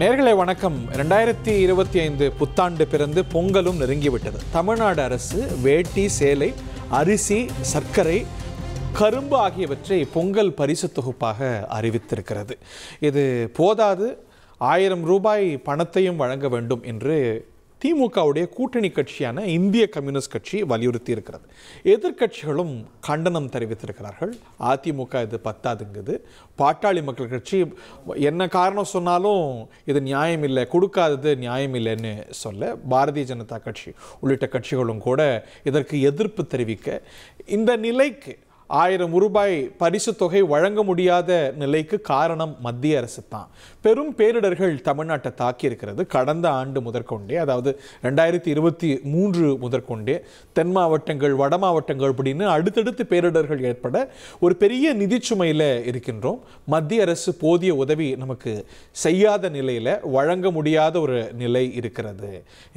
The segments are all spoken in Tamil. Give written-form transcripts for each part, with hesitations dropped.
நேயர்களே வணக்கம். 2025 புத்தாண்டு பிறந்து பொங்கலும் நெருங்கிவிட்டது. தமிழ்நாடு அரசு வேட்டி, சேலை, அரிசி, சர்க்கரை, கரும்பு ஆகியவற்றை பொங்கல் பரிசு தொகுப்பாக அறிவித்திருக்கிறது. இது போதாது, 1000 ரூபாய் பணத்தையும் வழங்க வேண்டும் என்று திமுகவுடைய கூட்டணி கட்சியான இந்திய கம்யூனிஸ்ட் கட்சி வலியுறுத்தி இருக்கிறது. எதிர்க்கட்சிகளும் கண்டனம் தெரிவித்திருக்கிறார்கள். அதிமுக இது பத்தாதுங்குது. பாட்டாளி மக்கள் கட்சி என்ன காரணம் சொன்னாலும் இது நியாயம் இல்லை, கொடுக்காதது நியாயம் இல்லைன்னு சொல்ல, பாரதிய ஜனதா கட்சி உள்ளிட்ட கட்சிகளும் கூட இதற்கு எதிர்ப்பு தெரிவிக்க, இந்த நிலைக்கு 1000 ரூபாய் பரிசு தொகை வழங்க முடியாத நிலைக்கு காரணம் மத்திய அரசு தான். பெரும் பேரிடர்கள் தமிழ்நாட்டை தாக்கி இருக்கிறது. கடந்த ஆண்டு முதற்கொண்டே, அதாவது 2023 முதற்கொண்டே தென் மாவட்டங்கள், வட மாவட்டங்கள் அப்படின்னு அடுத்தடுத்து பேரிடர்கள் ஏற்பட ஒரு பெரிய நிதிச்சுமையில் இருக்கின்றோம். மத்திய அரசு போதிய உதவி நமக்கு செய்யாத நிலையில் வழங்க முடியாத ஒரு நிலை இருக்கிறது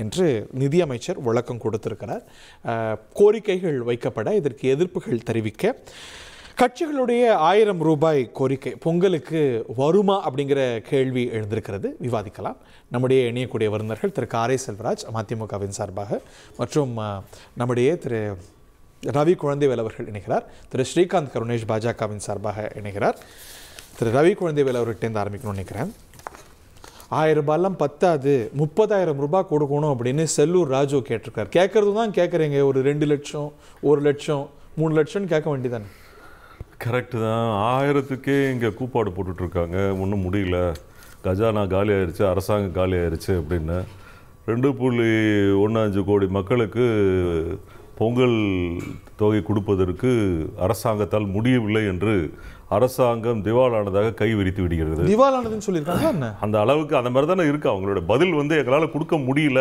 என்று நிதியமைச்சர் விளக்கம் கொடுத்திருக்கிறார். கோரிக்கைகள் வைக்கப்பட இதற்கு எதிர்ப்புகள் தெரிவிக்க கட்சிகளுடைய 1000 ரூபாய் கோரிக்கை பொங்கலுக்கு வருமா அப்படிங்கிற கேள்வி எழுந்திருக்கிறது. விவாதிக்கலாம். நம்முடைய இணையக்கூடிய விருந்தினர்கள் திரு காரை செல்வராஜ் மதிமுகவின் சார்பாக, மற்றும் நம்முடைய திரு ரவி குழந்தைவேல் அவர்கள் இணைகிறார். திரு ஸ்ரீகாந்த் கருணேஷ் பாஜகவின் சார்பாக இணைகிறார். திரு ரவி குழந்தைவேல் அவர்கிட்ட ஆரம்பிக்கணும்னு நினைக்கிறேன். 1000 ரூபாயெல்லாம் பத்தாது, 30,000 ரூபாய் கொடுக்கணும் அப்படின்னு செல்லூர் ராஜு கேட்டிருக்கார். கேட்கறது தான் கேட்குறீங்க. ஒரு 2 லட்சம், 1 லட்சம், 3 லட்சம்னு கேட்க வேண்டியதானே? கரெக்டு தான். 1000க்கே இங்கே கூப்பாடு போட்டுட்ருக்காங்க. ஒன்றும் முடியல, கஜானா காலி ஆயிடுச்சு, அரசாங்கம் காலி ஆயிடுச்சு அப்படின்னு 2.15 கோடி மக்களுக்கு பொங்கல் தொகை கொடுப்பதற்கு அரசாங்கத்தால் முடியவில்லை என்று அரசாங்கம் திவாலானதாக கை விரித்து விடுகிறது. திவாலானதுன்னு சொல்லியிருக்காங்க. அந்த அளவுக்கு அந்த மாதிரி தானே இருக்குது அவங்களோட பதில். எங்களால் கொடுக்க முடியல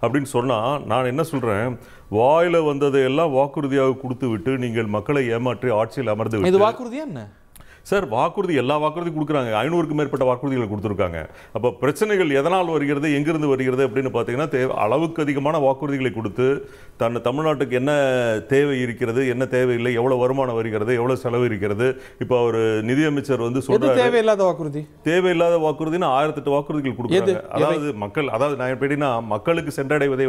அப்படின்னு சொன்னால், நான் என்ன சொல்கிறேன், வாயில் வந்ததையெல்லாம் வாக்குறுதியாக கொடுத்து விட்டு நீங்கள் மக்களை ஏமாற்றி ஆட்சியில் அமர்ந்து விட்டு, இது வாக்குறுதியா என்ன சார்? வாக்குறுதி, எல்லா வாக்குறுதியும் கொடுக்குறாங்க. 500க்கும் மேற்பட்ட வாக்குறுதிகளை கொடுத்துருக்காங்க. அப்போ பிரச்சனைகள் எதனால் வருகிறது, எங்கிருந்து வருகிறது அப்படின்னு பார்த்தீங்கன்னா, அளவுக்கு அதிகமான வாக்குறுதிகளை கொடுத்து தமிழ்நாட்டுக்கு என்ன தேவை இருக்கிறது, என்ன தேவையில்லை, எவ்வளோ வருமானம் வருகிறது, எவ்வளோ செலவு இருக்கிறது. இப்போ அவர் நிதியமைச்சர் சொல்றாரு, தேவையில்லாத வாக்குறுதி, தேவையில்லாத வாக்குறுதின்னு 1008 வாக்குறுதிகள் கொடுக்குறாங்க. அதாவது மக்கள், அதாவது நான் எப்படின்னா, மக்களுக்கு சென்றடைவதை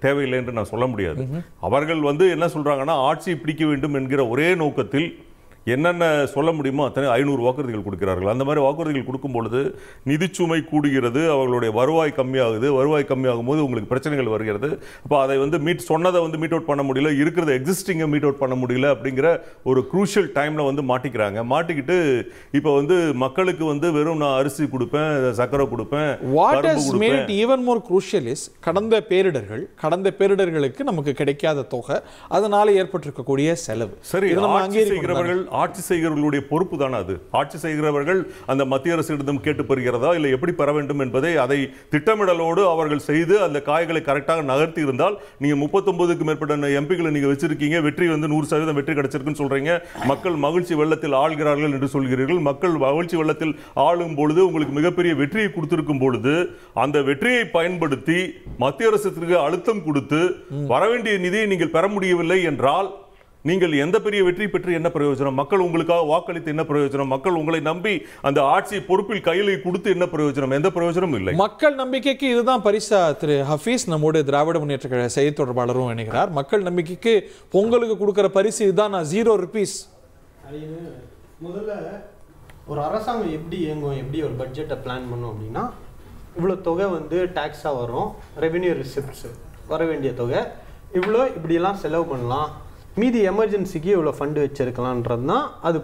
தேவையில்லை என்று நான் சொல்ல முடியாது. அவர்கள் என்ன சொல்றாங்கன்னா, ஆட்சியை பிடிக்க வேண்டும் என்கிற ஒரே நோக்கத்தில் என்னென்ன சொல்ல முடியுமோ அத்தனை 500 வாக்குறுதிகள் கொடுக்கிறார்கள். அந்த மாதிரி வாக்குறுதிகள் கொடுக்கும் பொழுது நிதிச்சுமை கூடுகிறது, அவர்களுடைய வருவாய் கம்மியாகுது. வருவாய் கம்மியாகும் போது உங்களுக்கு பிரச்சனைகள் வருகிறது. அப்போ அதை சொன்னதை மீட் அவுட் பண்ண முடியல, இருக்கிறத எக்ஸிஸ்டிங்கை மீட் அவுட் பண்ண முடியல அப்படிங்கிற ஒரு குரூஷியல் டைமில் மாட்டிக்கிறாங்க. மாட்டிக்கிட்டு இப்போ மக்களுக்கு வெறும் நான் அரிசி கொடுப்பேன், சக்கரை கொடுப்பேன். What has made it even more crucial is கடந்த பேரிடர்களுக்கு நமக்கு கிடைக்காத தொகை, அதனால ஏற்பட்டிருக்கக்கூடிய செலவு. சரி, ஆட்சி செய்கிறவர்களுடைய பொறுப்பு தானே அது. ஆட்சி செய்கிறவர்கள் அந்த மத்திய அரசிடம் கேட்டு பெறுகிறதா இல்லை எப்படி பெற வேண்டும் என்பதை அதை திட்டமிடலோடு அவர்கள் செய்து அந்த காய்களை கரெக்டாக நகர்த்தி இருந்தால், நீங்க 39க்கும் மேற்பட்ட எம்பிகளை நீங்க வச்சிருக்கீங்க, வெற்றி 100% வெற்றி கிடைச்சிருக்குன்னு சொல்றீங்க. மக்கள் மகிழ்ச்சி வெள்ளத்தில் ஆள்கிறார்கள் என்று சொல்கிறீர்கள். மக்கள் மகிழ்ச்சி வெள்ளத்தில் ஆளும் பொழுது உங்களுக்கு மிகப்பெரிய வெற்றியை கொடுத்திருக்கும் பொழுது, அந்த வெற்றியை பயன்படுத்தி மத்திய அரசுக்கு அழுத்தம் கொடுத்து வரவேண்டிய நிதியை நீங்கள் பெற முடியவில்லை என்றால், நீங்கள் எந்த பெரிய வெற்றி பெற்று என்ன பிரயோஜனம்? மக்கள் உங்களுக்காக வாக்களித்து என்ன பிரயோஜனம்? மக்கள் உங்களை நம்பி அந்த ஆட்சி பொறுப்பில் கையில கொடுத்து என்ன பிரயோஜனம்? எந்த பிரயோஜனமும் இல்லை. மக்கள் நம்பிக்கைக்கு இதுதான் பரிசா. திரு ஹஃபீஸ் நம்மோடு திராவிட முன்னேற்ற கழக செய்தி தொடர்பாளரும் இணைகிறார். மக்கள் நம்பிக்கைக்கு பொங்கலுக்கு கொடுக்கிற பரிசு இதுதான், 0 ரூபீஸ். முதல்ல ஒரு அரசாங்கம் எப்படி இயங்கும், எப்படி ஒரு பட்ஜெட்டை பிளான் பண்ணும் அப்படின்னா, இவ்வளோ தொகை டாக்ஸாக வரும், ரெவென்யூ ரிசிப்ட்ஸ் வர வேண்டிய தொகை இவ்வளோ, இப்படியெல்லாம் செலவு பண்ணலாம், மீதி எமர்ஜென்சிக்கு இவ்வளோ ஃபண்டு வச்சுருக்கலான்றது தான் அது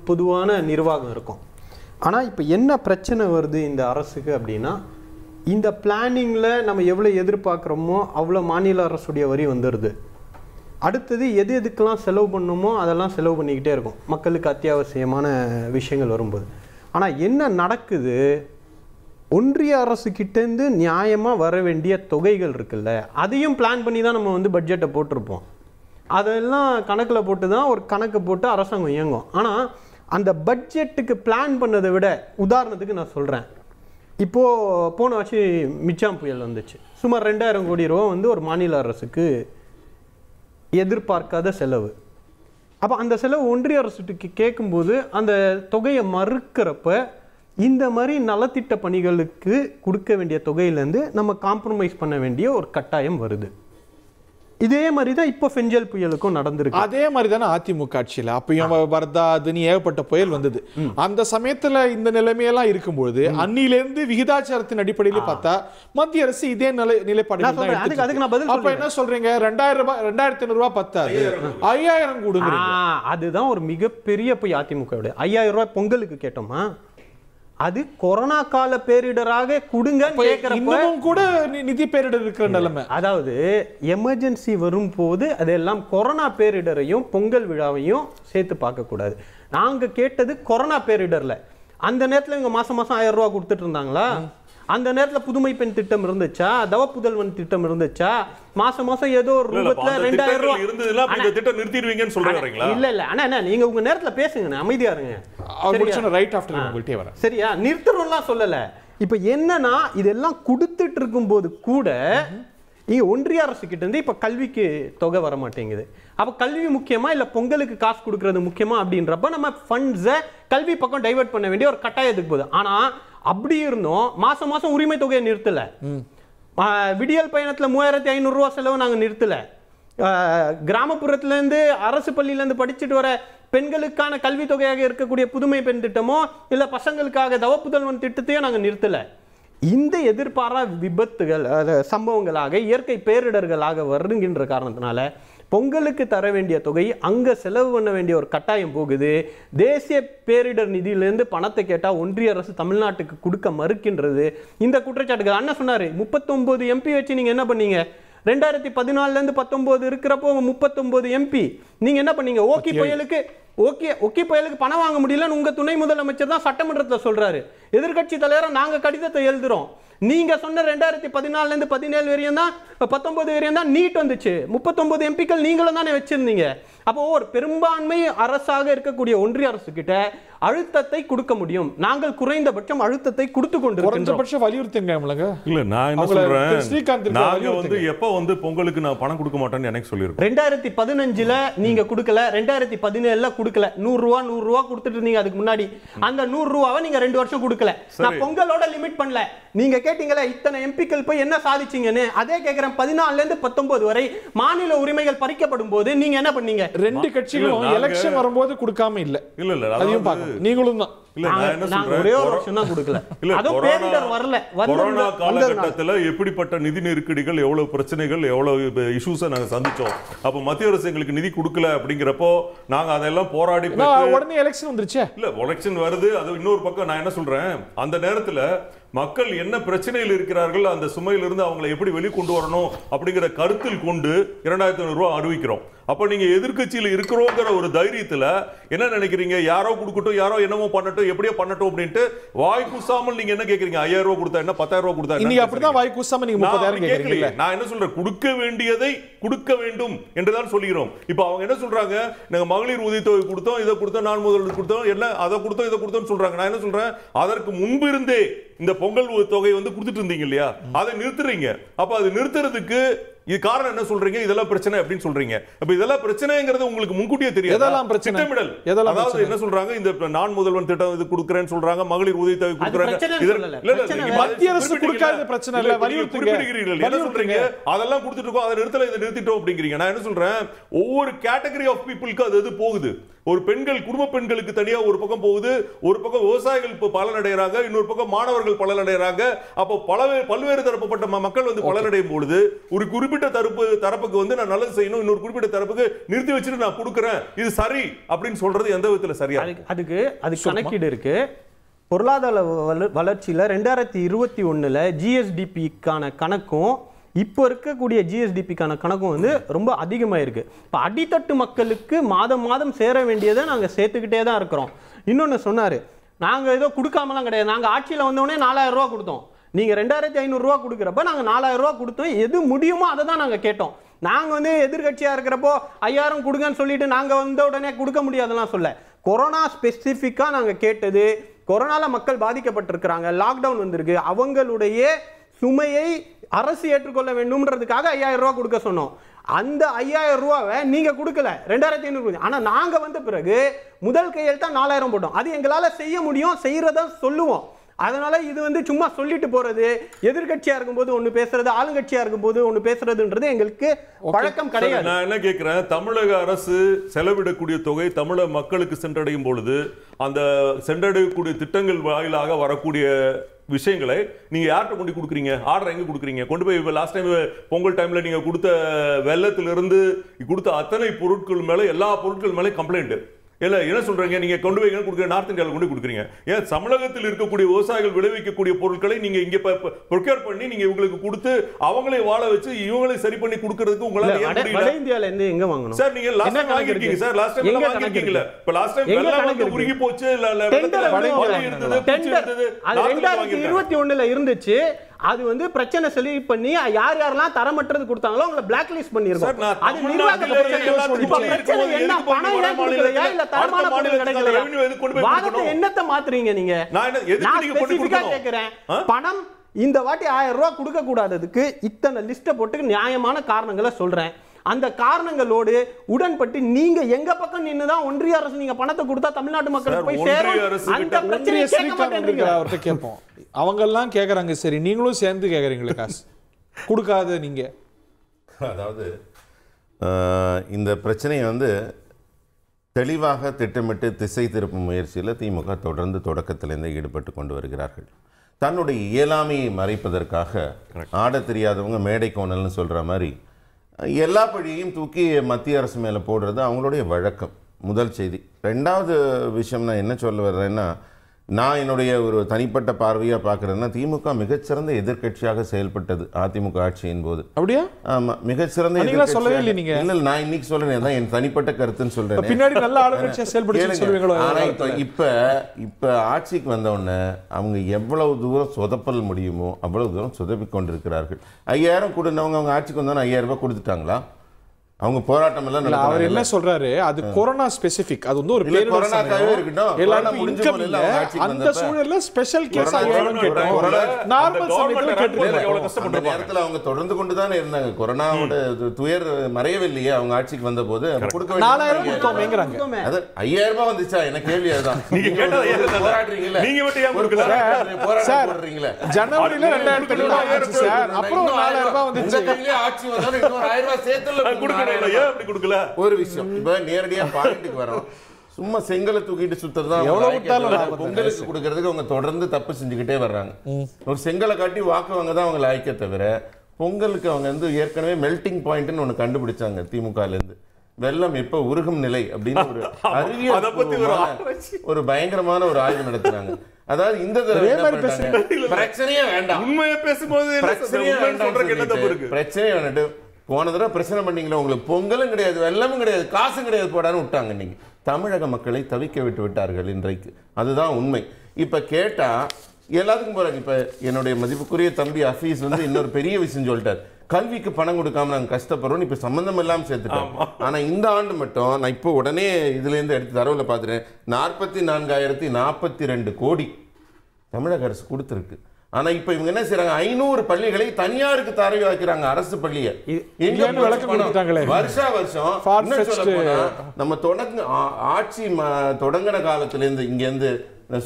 பொதுவான நிர்வாகம் இருக்கும். ஆனால் இப்போ என்ன பிரச்சனை வருது இந்த அரசுக்கு அப்படின்னா, இந்த பிளானிங்கில் நம்ம எவ்வளோ எதிர்பார்க்குறோமோ அவ்வளோ மாநில அரசுடைய வரி வந்துடுது. அடுத்தது எதுக்கெல்லாம் செலவு பண்ணணுமோ அதெல்லாம் செலவு பண்ணிக்கிட்டே இருக்கும் மக்களுக்கு அத்தியாவசியமான விஷயங்கள் வரும்போது. ஆனால் என்ன நடக்குது, ஒன்றிய அரசுக்கிட்டேருந்து நியாயமாக வர வேண்டிய தொகைகள் இருக்குல்ல, அதையும் பிளான் பண்ணி தான் நம்ம பட்ஜெட்டை போட்டிருப்போம். அதெல்லாம் கணக்கில் போட்டு தான் ஒரு கணக்கு போட்டு அரசாங்கம் இயங்கும். ஆனால் அந்த பட்ஜெட்டுக்கு பிளான் பண்ணதை விட, உதாரணத்துக்கு நான் சொல்கிறேன், இப்போது போன வருஷம் மிச்சாம் புயல் வந்துச்சு. சுமார் 2000 கோடி ரூபா ஒரு மாநில அரசுக்கு எதிர்பார்க்காத செலவு. அப்போ அந்த செலவு ஒன்றிய அரசுக்கு கேட்கும்போது அந்த தொகையை மறுக்கிறப்ப இந்த மாதிரி நலத்திட்ட பணிகளுக்கு கொடுக்க வேண்டிய தொகையிலேருந்து நம்ம காம்ப்ரமைஸ் பண்ண வேண்டிய ஒரு கட்டாயம் வருது. இதே மாதிரி தான் இப்போ பெஞ்சல் புயலுக்கும் நடந்திருக்கு. அதே மாதிரி தானே அதிமுக ஆட்சியில் அப்பயும் வர்தா அதுன்னு ஏகப்பட்ட புயல் வந்தது. அந்த சமயத்துல இந்த நிலைமையெல்லாம் இருக்கும்பொழுது அன்னிலேருந்து விகிதாச்சாரத்தின் அடிப்படையில் பார்த்தா மத்திய அரசு இதே நிலைப்பாடு. அப்ப என்ன சொல்றீங்க, 2500 ரூபாய் பத்தாது, 5000 கொடுங்க. அதுதான் ஒரு மிகப்பெரிய போய் அதிமுக 5000 ரூபாய் பொங்கலுக்கு கேட்டோமா, அது கொரோனா கால பேரிடராக கொடுங்க கேட்கிறப்ப கூட நிதி பேரிடர் இருக்கிற நிலைமை. அதாவது எமர்ஜென்சி வரும்போது அதெல்லாம் கொரோனா பேரிடரையும் பொங்கல் விழாவையும் சேர்த்து பார்க்க கூடாது. நாங்க கேட்டது கொரோனா பேரிடர்ல. அந்த நேரத்துல இவங்க மாசம் 1000 ரூபாய் கொடுத்துட்டு இருந்தாங்களா? அந்த நேரத்துல புதுமை பெண் திட்டம் இருந்துச்சா, தவ புதல்வன் திட்டம் இருந்துச்சா? மாசம் ஏதோ ஒரு ரூபத்துல 2000 ரூபாய் இருந்ததுல இந்த திட்டம் நிறுத்திடுவீங்கன்னு சொல்றீங்களா? இல்ல அண்ணா நீங்க உங்க நேரத்துல பேசுங்க, அமைதியா இருங்க. ரைட் ஆஃப்டர் உங்கள்கிட்ட வரேன். சரியா, நிறுத்தணும்லாம் சொல்லல. இப்ப என்னன்னா இதெல்லாம் கொடுத்துட்டு இருக்கும்போது கூட இங்க ஒன்றிய அரசு கிட்ட இருந்து இப்ப கல்விக்கு தொகை வர மாட்டேங்குது. அப்ப கல்வி முக்கியமா இல்ல பொங்கலுக்கு காசு கொடுக்கறது முக்கியமா அப்படின்றப்ப நம்ம ஃபண்ட்ஸை கல்வி பக்கம் டைவர்ட் பண்ண வேண்டிய ஒரு கட்டாயத்துக்கு போகுது. ஆனா அப்படி இருந்தோம் மாசம் உரிமை தொகையை நிறுத்தல. விடியல் பயணத்துல 3500 ரூபாய் செலவு நாங்க நிறுத்தல. கிராமப்புறத்துல இருந்து அரசு பள்ளியில இருந்து படிச்சுட்டு வர பெண்களுக்கான கல்வி தொகையாக இருக்கக்கூடிய புதுமை பெண் திட்டமோ இல்ல பசங்களுக்காக தவ புதல்வன் திட்டத்தையும் நாங்க நிறுத்தல. இந்த எதிர்பாரா விபத்துகள் சம்பவங்களாக இயற்கை பேரிடர்களாக வருகின்ற காரணத்தினால பொங்கலுக்கு தர வேண்டிய தொகை அங்க செலவு பண்ண வேண்டிய ஒரு கட்டாயம் போகுது. தேசிய பேரிடர் நிதியிலிருந்து பணத்தை கேட்டா ஒன்றிய அரசு தமிழ்நாட்டுக்கு கொடுக்க மறுக்கின்றது. இந்த குற்றச்சாட்டுகள் அண்ணன் சொன்னாரு. 39 MP வச்சு நீங்க என்ன பண்ணீங்க? 2014 இருந்து 19 இருக்கிறப்போ 39 MP நீங்க என்ன பண்ணீங்க? ஓகி புயலுக்கு பணம் வாங்க முடியலன்னு உங்க துணை முதலமைச்சர் தான் சட்டமன்றத்தில் சொல்றாரு. எதிர்கட்சி தலைவரை நாங்க கடிதத்தை எழுதுறோம். நீங்க சொன்ன 2014 இருந்து 17 வரையும் தான் 19 வரையும் தான் நீட் வந்துச்சு. 39 MPக்கள் நீங்களும் தானே வச்சிருந்தீங்க. அப்போ ஒரு பெரும்பான்மை அரசாக இருக்கக்கூடிய ஒன்றிய அரசு கிட்ட அழுத்தத்தை கொடுக்க முடியும். நாங்கள் குறைந்தபட்சம் அழுத்தத்தை கொடுத்து கொண்டிருக்கிறோம். வலியுறுத்துங்க. இல்ல நான் என்ன சொல்றேன், நாங்க வந்து எப்ப பொங்கலுக்கு நான் பணம் கொடுக்க மாட்டேன்னு எனக்கு சொல்லிருக்கேன். 2015ல நீங்க கொடுக்கல, 2017ல கொடுக்கல. 100 ரூபா கொடுத்துட்டு இருந்தீங்க அதுக்கு முன்னாடி. அந்த 100 ரூபாவை நீங்க 2 வருஷம் கொடுக்கல. நான் பொங்கலோட லிமிட் பண்ணல. நீங்க கேட்டீங்களா இத்தனை எம்பிக்கள் போய் என்ன சாதிச்சீங்கன்னு? அதே கேக்குறேன். 14 இருந்து 19 வரை மாநில உரிமைகள் பறிக்கப்படும் போது நீங்க என்ன பண்ணீங்க? 2 கட்சிகளும் எலெக்ஷன் வரும்போது கொடுக்காம இல்ல. இல்ல அதையும் பார்க்கணும். நீங்களும் தான். கொரோனா காலகட்டத்தில் எப்படிப்பட்ட நிதி நெருக்கடிகள், எவ்வளவு பிரச்சனைகள், எவ்வளவு இஷ்யூஸ் நாங்க சந்திச்சோம். அப்ப மத்திய அரசு எங்களுக்கு நிதி கொடுக்கல அப்படிங்கிறப்போ நாங்க அதெல்லாம் போராடி உடனே எலெக்ஷன் வந்துருச்சு. இல்ல எலெக்ஷன் வருது. அது இன்னொரு பக்கம். நான் என்ன சொல்றேன், அந்த நேரத்துல மக்கள் என்ன பிரச்சனையில் இருக்கிறார்கள், அந்த சுமையிலிருந்து அவங்களை எப்படி வெளிக்கொண்டு வரணும் அப்படிங்கிற கருத்தில் கொண்டு 2500 ரூபாய் அறிவிக்கிறோம். அப்ப நீங்க எதிர்கட்சியில் இருக்கிறோங்கிற ஒரு தைரியத்துல என்ன நினைக்கிறீங்க? யாரோ கொடுக்கட்டும், யாரோ என்னமோ பண்ணட்டும், எப்படியோ பண்ணட்டும் அப்படின்ட்டு வாய் கூசாமல் நீங்க என்ன கேக்குறீங்க? 5000 ரூபாய் கொடுத்தா என்ன, 10000 ரூபாய் கொடுத்தா என்ன? அப்படிதான் வாய் கூசாம நீங்க 30000 கேக்குறீங்க. நான் என்ன சொல்றேன், கொடுக்க வேண்டியதை கொடுக்க வேண்டும் என்றுதான் சொல்கிறோம். இப்ப அவங்க என்ன சொல்றாங்க, நாங்க மகளிர் உதவித்தொகை கொடுத்தோம், இதை கொடுத்தோம், நான் முதல் கொடுத்தோம், எல்லாம் அதை கொடுத்தோம், இதை கொடுத்தோம் சொல்றாங்க. நான் என்ன சொல்றேன், அதற்கு முன்பு இருந்தே இந்த பொங்கல் தொகை கொடுத்துட்டு இருந்தீங்க இல்லையா, அதை நிறுத்துறீங்க. அப்ப அது நிறுத்துறதுக்கு இது காரணம் என்ன சொல்றீங்க? இதெல்லாம் பிரச்சனை அப்படின்னு சொல்றீங்க. அப்ப இதெல்லாம் பிரச்சனைங்கிறது உங்களுக்கு முன்கூட்டியே தெரியும். எதெல்லாம் பிரச்சனை? திட்டமிடல். அதாவது என்ன சொல்றாங்க, இந்த நான் முதல்வன் திட்டம் இது கொடுக்கறேன்னு சொல்றாங்க, மகளிர் உதவித்தொகை கொடுக்கறாங்க. மத்திய அரசு கொடுக்காத பிரச்சனை இல்ல, குறிப்பிடுகிறீர்கள். என்ன சொல்றீங்க? அதெல்லாம் கொடுத்துட்டு இருக்கோம், அதை நிறுத்தல, இதை நிறுத்திட்டோம் அப்படிங்கிறீங்க. நான் என்ன சொல்றேன், ஒவ்வொரு கேட்டகரி ஆஃப் பீப்புளுக்கு அது போகுது. ஒரு பெண்கள், குடும்ப பெண்களுக்கு தனியா ஒரு பக்கம் போகுது, ஒரு பக்கம் விவசாயிகள் பலனடைறாங்க, இன்னொரு பக்கம் மாணவர்கள் பலனடைறாங்க. அப்போ பல்வேறு தரப்பட்ட மக்கள் பலனடையும் பொழுது ஒரு குறிப்பிட்ட தரப்புக்கு நான் நல்லது செய்யணும், இன்னொரு குறிப்பிட்ட தரப்புக்கு நிறுத்தி வச்சுட்டு நான் கொடுக்கறேன், இது சரி அப்படின்னு சொல்றது எந்த விதத்துல சரியா? அதுக்கு கணக்கீடு இருக்கு. பொருளாதார வளர்ச்சியில 2021ல ஜிஎஸ்டிபிக்கான கணக்கும் இப்போ இருக்கக்கூடிய ஜிஎஸ்டிபிக்கான கணக்கும் ரொம்ப அதிகமாக இருக்கு. இப்போ அடித்தட்டு மக்களுக்கு மாதம் மாதம் சேர வேண்டியதை நாங்கள் சேர்த்துக்கிட்டே தான் இருக்கிறோம். இன்னொன்று சொன்னார், நாங்கள் ஏதோ கொடுக்காமலாம் கிடையாது. நாங்கள் ஆட்சியில் வந்தோடனே 4000 ரூபா கொடுத்தோம். நீங்கள் 2500 ரூபா கொடுக்குறப்ப நாங்கள் 4000 ரூபா கொடுத்தோம். எது முடியுமோ அதை தான் நாங்கள் கேட்டோம். நாங்கள் எதிர்கட்சியாக இருக்கிறப்போ 5000 கொடுங்கன்னு சொல்லிட்டு நாங்கள் வந்த உடனே கொடுக்க முடியாதுலாம் சொல்ல. கொரோனா ஸ்பெசிஃபிக்காக நாங்கள் கேட்டது, கொரோனாவில் மக்கள் பாதிக்கப்பட்டிருக்கிறாங்க, லாக்டவுன் வந்திருக்கு, அவங்களுடைய சுமையை அரசு ஏற்றுக்கொள்ள வேண்டும்ன்றதுக்காக 5000 ரூபா கொடுக்க சொன்னோம். அந்த 5000 ரூபாவை நீங்க கொடுக்கல, 2500. ஆனா நாங்க வந்த பிறகு முதல் கையெழுத்தா 4000 போட்டோம். அது எங்களால செய்ய முடியும், செய்யறத சொல்லுவோம். அதனால இது வந்து சும்மா சொல்லிட்டு போறது, எதிர்கட்சியா இருக்கும்போது ஒண்ணு பேசுறது, ஆளுங்கட்சியா இருக்கும்போது ஒண்ணு பேசுறதுன்றது எங்களுக்கு பழக்கம் கிடையாது. நான் என்ன கேட்கிறேன், தமிழக அரசு செலவிடக்கூடிய தொகை தமிழக மக்களுக்கு சென்றடையும் பொழுது அந்த சென்றடையக்கூடிய திட்டங்கள் வாயிலாக வரக்கூடிய விஷயங்களை நீங்க யார்கிட்ட கொண்டு கொடுக்குறீங்க? ஆர்டர் எங்க கொடுக்குறீங்க? கொண்டு போய் லாஸ்ட் டைம் பொங்கல் டைம்ல நீங்க கொடுத்த வெள்ளத்திலிருந்து கொடுத்த அத்தனை பொருட்கள் மேல எல்லா பொருட்கள் மேலே கம்ப்ளைண்ட் இல்ல. என்ன சொல்றீங்க? நீங்க கொண்டு போய் கொடுக்குற நார்த் இந்தியாவில் கொண்டு கொடுக்குறீங்க. ஏன் தமிழகத்தில் இருக்கக்கூடிய விவசாயிகள் விளைவிக்கக்கூடிய பொருட்களை நீங்க இங்க ப்ரொக்யூர் பண்ணி நீங்க இவங்களுக்கு கொடுத்து அவங்களே வாழ வச்சு இவங்களே சரி பண்ணி கொடுக்கிறதுக்கு உங்களால ஏன் முடியல? வட இந்தியால இருந்து எங்க வாங்கணும் சார்? நீங்க லாஸ்ட் டைம் வாங்கிருக்கீங்க சார், லாஸ்ட் டைம் எல்லாம் வாங்கிருக்கீங்கல. இப்ப லாஸ்ட் டைம் வெள்ளம் வந்து உருகி போச்சு, இல்ல டெண்டர் இருந்தது, அது 2021ல இருந்துச்சு. அது வந்து பிரச்சனை சரி பண்ணி யார் யாரெல்லாம் தரமற்றது கொடுத்தாங்களோ அவங்கள பிளாக் லிஸ்ட் பண்ணிருக்கோம். அது நிர்வாக பிரச்சனை என்ன? பணம் ஏன் கொடுக்கலையா இல்ல தரமான பொருள் கிடைக்கலையா? வாதத்தை என்னத்தை மாத்துறீங்க நீங்க? நான் ஸ்பெசிஃபிக்கா கேக்குறேன். பணம் இந்த வாட்டி 1000 ரூபாய் கொடுக்க கூடாததுக்கு இத்தனை லிஸ்ட போட்டு நியாயமான காரணங்களை சொல்றேன். அந்த காரணங்களோடு உடன்பட்டு நீங்க எங்க பக்கம் நின்னுதான் ஒன்றிய அரசு நீங்க பணத்தை கொடுத்தா தமிழ்நாட்டு மக்களுக்கு போய் சேரும். அந்த பிரச்சனையை கேட்க மாட்டேன்றீங்க. அவர்கிட்ட கேட்போம். அவங்க எல்லாம் கேக்குறாங்க, சரி நீங்களும் சேர்ந்து கேக்குறீங்களே காசு கொடுக்காத நீங்க. அதாவது இந்த பிரச்சனையை வந்து தெளிவாக திட்டமிட்டு திசை திருப்பும் முயற்சியில் திமுக தொடர்ந்து தொடக்கத்திலிருந்து ஈடுபட்டு கொண்டு வருகிறார்கள். தன்னுடைய இயலாமையை மறைப்பதற்காக ஆட தெரியாதவங்க மேடை கோணல்னு சொல்ற மாதிரி எல்லா பழியையும் தூக்கி மத்திய அரசு மேலே போடுறது அவங்களுடைய வழக்கம். முதல் செய்தி. ரெண்டாவது விஷயம் நான் என்ன சொல்ல வர்றேன்னா, நான் என்னுடைய ஒரு தனிப்பட்ட பார்வையாக பார்க்குறேன்னா, திமுக மிகச்சிறந்த எதிர்கட்சியாக செயல்பட்டது அதிமுக ஆட்சியின் போது. அப்படியா? ஆமாம், மிகச்சிறந்த சொல்லவே இல்லை நீங்க. இல்லை, நான் இன்னைக்கு சொல்றேன், தான் என் தனிப்பட்ட கருத்துன்னு சொல்றேன். பின்னாடி நல்ல ஆளுங்கட்சியாக செயல்பட்டு சொல்லுவீங்களோ? இப்போ ஆட்சிக்கு வந்தவுடனே அவங்க எவ்வளவு தூரம் சொதப்பல் முடியுமோ அவ்வளவு தூரம் சொதப்பி கொண்டிருக்கிறார்கள். 5000 கொடுத்தவங்க அவங்க ஆட்சிக்கு வந்தோன்னா 5000 ரூபாய் கொடுத்துட்டாங்களா? அவங்க போராட்டம் எல்லாம் நடத்துறாங்க. அவர் என்ன சொல்றாரு, அது கொரோனா ஸ்பெசிபிக், அது வந்து ஒரு பேரிடர் கொரோனாக்காவே இருக்கட்டும், எல்லாரும் இன்கம் இல்ல, அந்த சூழல்ல ஸ்பெஷல் கேஸ் ஆகணும் கேட்டோம். நார்மல் சமயத்துல கேட்டிருக்காங்க. எவ்வளவு கஷ்டப்பட்டு நேரத்துல அவங்க தொடர்ந்து கொண்டு தானே இருந்தாங்க. கொரோனாவோட துயர் மறையவில்லையே அவங்க ஆட்சிக்கு வந்தபோது. கொடுக்க 4000 கொடுத்தோமேங்கறாங்க. அது 5000 ரூபாய் வந்துச்சா? என்ன கேள்வி அதுதான். நீங்க கேட்டது போராடுறீங்களா? நீங்க மட்டும் ஏன் கொடுக்கல? போராடுறீங்களா? ஜனவரில 2000 ரூபாய் ஆச்சு சார். அப்புறம் 4000 ரூபாய் வந்துச்சு. கையிலே ஆட்சி வந்தாலும் இன்னொரு 1000 ரூபாய் சேர்த்துல கொடுக்க. ஒரு விஷயம் இப்ப நேரடியா பாயிண்ட்டுக்கு வரோம். சும்மா செங்கலை தூக்கிட்டு சுத்துறதுதான் பொங்கலுக்கு கொடுக்கறதுக்கு அவங்க தொடர்ந்து தப்பு செஞ்சுக்கிட்டே வர்றாங்க. ஒரு செங்கலை காட்டி வாக்கு வாங்க தான் அவங்க லாய்க்க தவிர பொங்கலுக்கு அவங்க வந்து ஏற்கனவே மெல்டிங் பாயிண்ட்னு ஒண்ணு கண்டுபிடிச்சாங்க திமுகல இருந்து. வெள்ளம் எப்ப உருகும் நிலை அப்படின்னு ஒரு அறிவியல் ஒரு பயங்கரமான ஒரு ஆய்வு நடத்துறாங்க. அதாவது இந்த பிரச்சனையே வேண்டாம், உண்மையை பேசும்போது பிரச்சனையே வேண்டாம். போன தடவை பிரச்சனை பண்ணீங்களா? உங்களுக்கு பொங்கலும் கிடையாது, வெள்ளமும் கிடையாது, காசும் கிடையாது போடான்னு விட்டாங்க. இன்னைக்கு தமிழக மக்களை தவிக்க விட்டு விட்டார்கள் இன்றைக்கு. அதுதான் உண்மை. இப்ப கேட்டா எல்லாத்துக்கும் போறாங்க. இப்ப என்னுடைய மதிப்புக்குரிய தம்பி ஹஃபீஸ் வந்து இன்னொரு பெரிய விஷயம் சொல்லிட்டார். கல்விக்கு பணம் கொடுக்காம நாங்க கஷ்டப்படுறோம், இப்ப சம்பந்தம் இல்லாம சேர்த்துட்டோம். ஆனா இந்த ஆண்டு மட்டும் நான் இப்போ உடனே இதுல இருந்து எடுத்து தரவுல பாத்துறேன், 44,042 கோடி தமிழக அரசு கொடுத்திருக்கு. ஆனா இப்ப இவங்க என்ன செய்யறாங்க, 500 பள்ளிகளை தனியாருக்கு தாரை வைக்கிறாங்க. அரசு பள்ளியை வருஷா வருஷம் நம்ம ஆட்சி தொடங்கின காலத்துல இருந்து இங்க இருந்து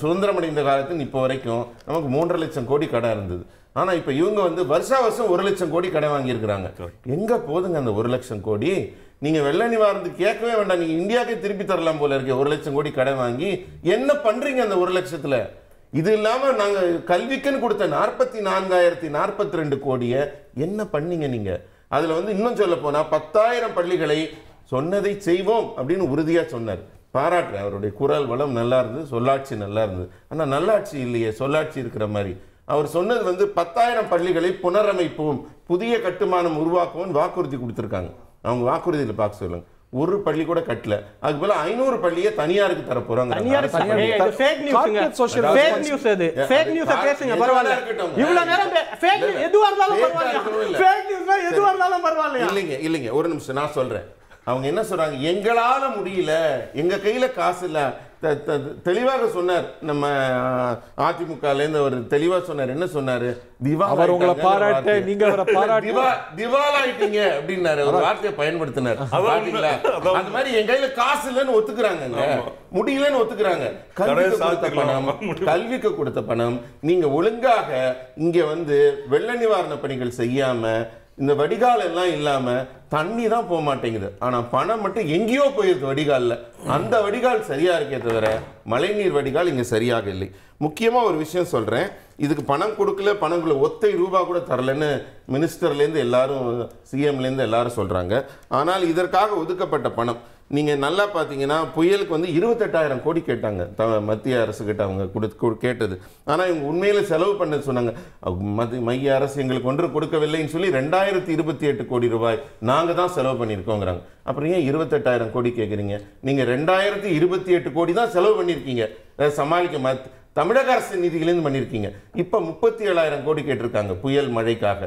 சுதந்திரம் அடைந்த காலத்துல இப்ப வரைக்கும் நமக்கு 3.5 லட்சம் கோடி கடன் இருந்தது. ஆனா இப்ப இவங்க வந்து வருஷா வருஷம் 1 லட்சம் கோடி கடன் வாங்கி இருக்கிறாங்க. எங்க போதுங்க அந்த 1 லட்சம் கோடி? நீங்க வெள்ள நிவாரணத்துக்கு கேட்கவே வேண்டாம், நீங்க இந்தியாவுக்கே திருப்பி தரலாம் போல இருக்கு. 1 லட்சம் கோடி கடன் வாங்கி என்ன பண்றீங்க அந்த 1 லட்சத்துல? இது இல்லாம நாங்க கல்விக்குன்னு கொடுத்த 44,042 கோடியை என்ன பண்ணீங்க நீங்க? அதுல வந்து இன்னும் சொல்ல போனா 10,000 பள்ளிகளை சொன்னதை செய்வோம் அப்படின்னு உறுதியா சொன்னார். பாராட்டுறேன், அவருடைய குரல் வளம் நல்லா இருந்தது, சொல்லாட்சி நல்லா இருந்தது. ஆனா நல்லாட்சி இல்லையே, சொல்லாட்சி இருக்கிற மாதிரி. அவர் சொன்னது வந்து 10,000 பள்ளிகளை புனரமைப்போம், புதிய கட்டுமானம் உருவாக்குவோம் வாக்குறுதி கொடுத்திருக்காங்க. அவங்க வாக்குறுதியில் பார்க்க சொல்லுங்க. ஒரு பள்ளி கூட கட்டல. அதுக்கு பதிலா 500 பள்ளியை தனியாருக்கு தர போறாங்க. இல்லைங்க, ஒரு நிமிஷம் நான் சொல்றேன். அவங்க என்ன சொல்றாங்க, எங்களால முடியல, எங்க கையில காசு இல்ல, தெளிவாக சொன்னார். நம்ம அதிமுகலேருந்து அவர் தெளிவா சொன்னார். என்ன சொன்னாரு? அவர் உங்களை பாராட்ட நீங்க அவரை பாராட்ட திவாலாயிட்டீங்க அப்படின்னாரு. ஒரு வார்த்தையை பயன்படுத்தினார். அந்த மாதிரி என் கையில காசு இல்லைன்னு ஒத்துக்கிறாங்க, முடியலன்னு ஒத்துக்கிறாங்க. கல்விக்கு கொடுத்த பணம் நீங்க ஒழுங்காக இங்க வந்து வெள்ள நிவாரண பணிகள் செய்யாம இந்த வடிகால் எல்லாம் இல்லாம தண்ணி தான் போக மாட்டேங்குது. ஆனா பணம் மட்டும் எங்கேயோ போயிருது வடிகால்ல. அந்த வடிகால் சரியா இருக்கே தவிர மழைநீர் வடிகால் இங்க சரியாக இல்லை. முக்கியமா ஒரு விஷயம் சொல்றேன். இதுக்கு பணம் கொடுக்கல, பணங்களை ஒத்தை ரூபா கூட தரலன்னு மினிஸ்டர்லேருந்து எல்லாரும், சிஎம்லேருந்து எல்லாரும் சொல்றாங்க. ஆனால் இதற்காக ஒதுக்கப்பட்ட பணம் நீங்க நல்லா பார்த்தீங்கன்னா புயலுக்கு வந்து 28,000 கோடி கேட்டாங்க மத்திய அரசு கிட்ட அவங்க கேட்டது. ஆனால் இவங்க உண்மையில செலவு பண்ண சொன்னாங்க. மைய அரசு எங்களுக்கு ஒன்று கொடுக்கவில்லைன்னு சொல்லி 2028 கோடி ரூபாய் நாங்கள் தான் செலவு பண்ணியிருக்கோங்கிறாங்க. அப்புறம் ஏன் 28,000 கோடி கேட்குறீங்க? நீங்கள் 2028 கோடி தான் செலவு பண்ணியிருக்கீங்க சமாளிக்க. தமிழக அரசு நிதியிலேருந்து பண்ணியிருக்கீங்க. இப்போ 37,000 கோடி கேட்டிருக்காங்க புயல் மழைக்காக.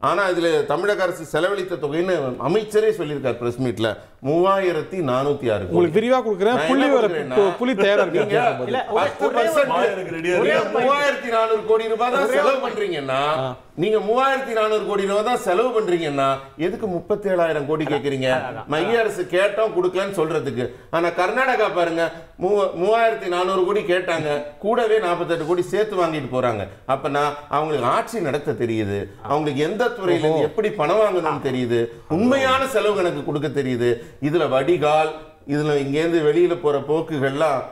ஆனால் இதில் தமிழக அரசு செலவழித்த தொகைன்னு அமைச்சரே சொல்லியிருக்காரு பிரஸ் மீட்ல 3,406. உங்களுக்கு விரிவா கொடுக்குறேன். புள்ளி தயாரா இருக்கு. 3,400 கோடி ரூபாய் தான் செலவு பண்றீங்கன்னா, நீங்க 3,400 கோடி ரூபாய் தான் செலவு பண்றீங்கன்னா எதுக்கு 37,000 கோடி கேட்கறீங்க? மைய அரசு கேட்டோம் கொடுக்கலன்னு சொல்றதுக்கு. ஆனா கர்நாடகா பாருங்க 3,400 கோடி கேட்டாங்க, கூடவே 48 கோடி சேர்த்து வாங்கிட்டு போறாங்க. அப்பனா அவங்களுக்கு ஆட்சி நடத்த தெரியுது, அவங்களுக்கு எந்த துறையில எப்படி பணம் வாங்கணும்னு தெரியுது, உண்மையான செலவு கணக்கு கொடுக்க தெரியுது. இதுல வடிகால், இதுல இங்கேருந்து வெளியில போற போக்குகள்லாம்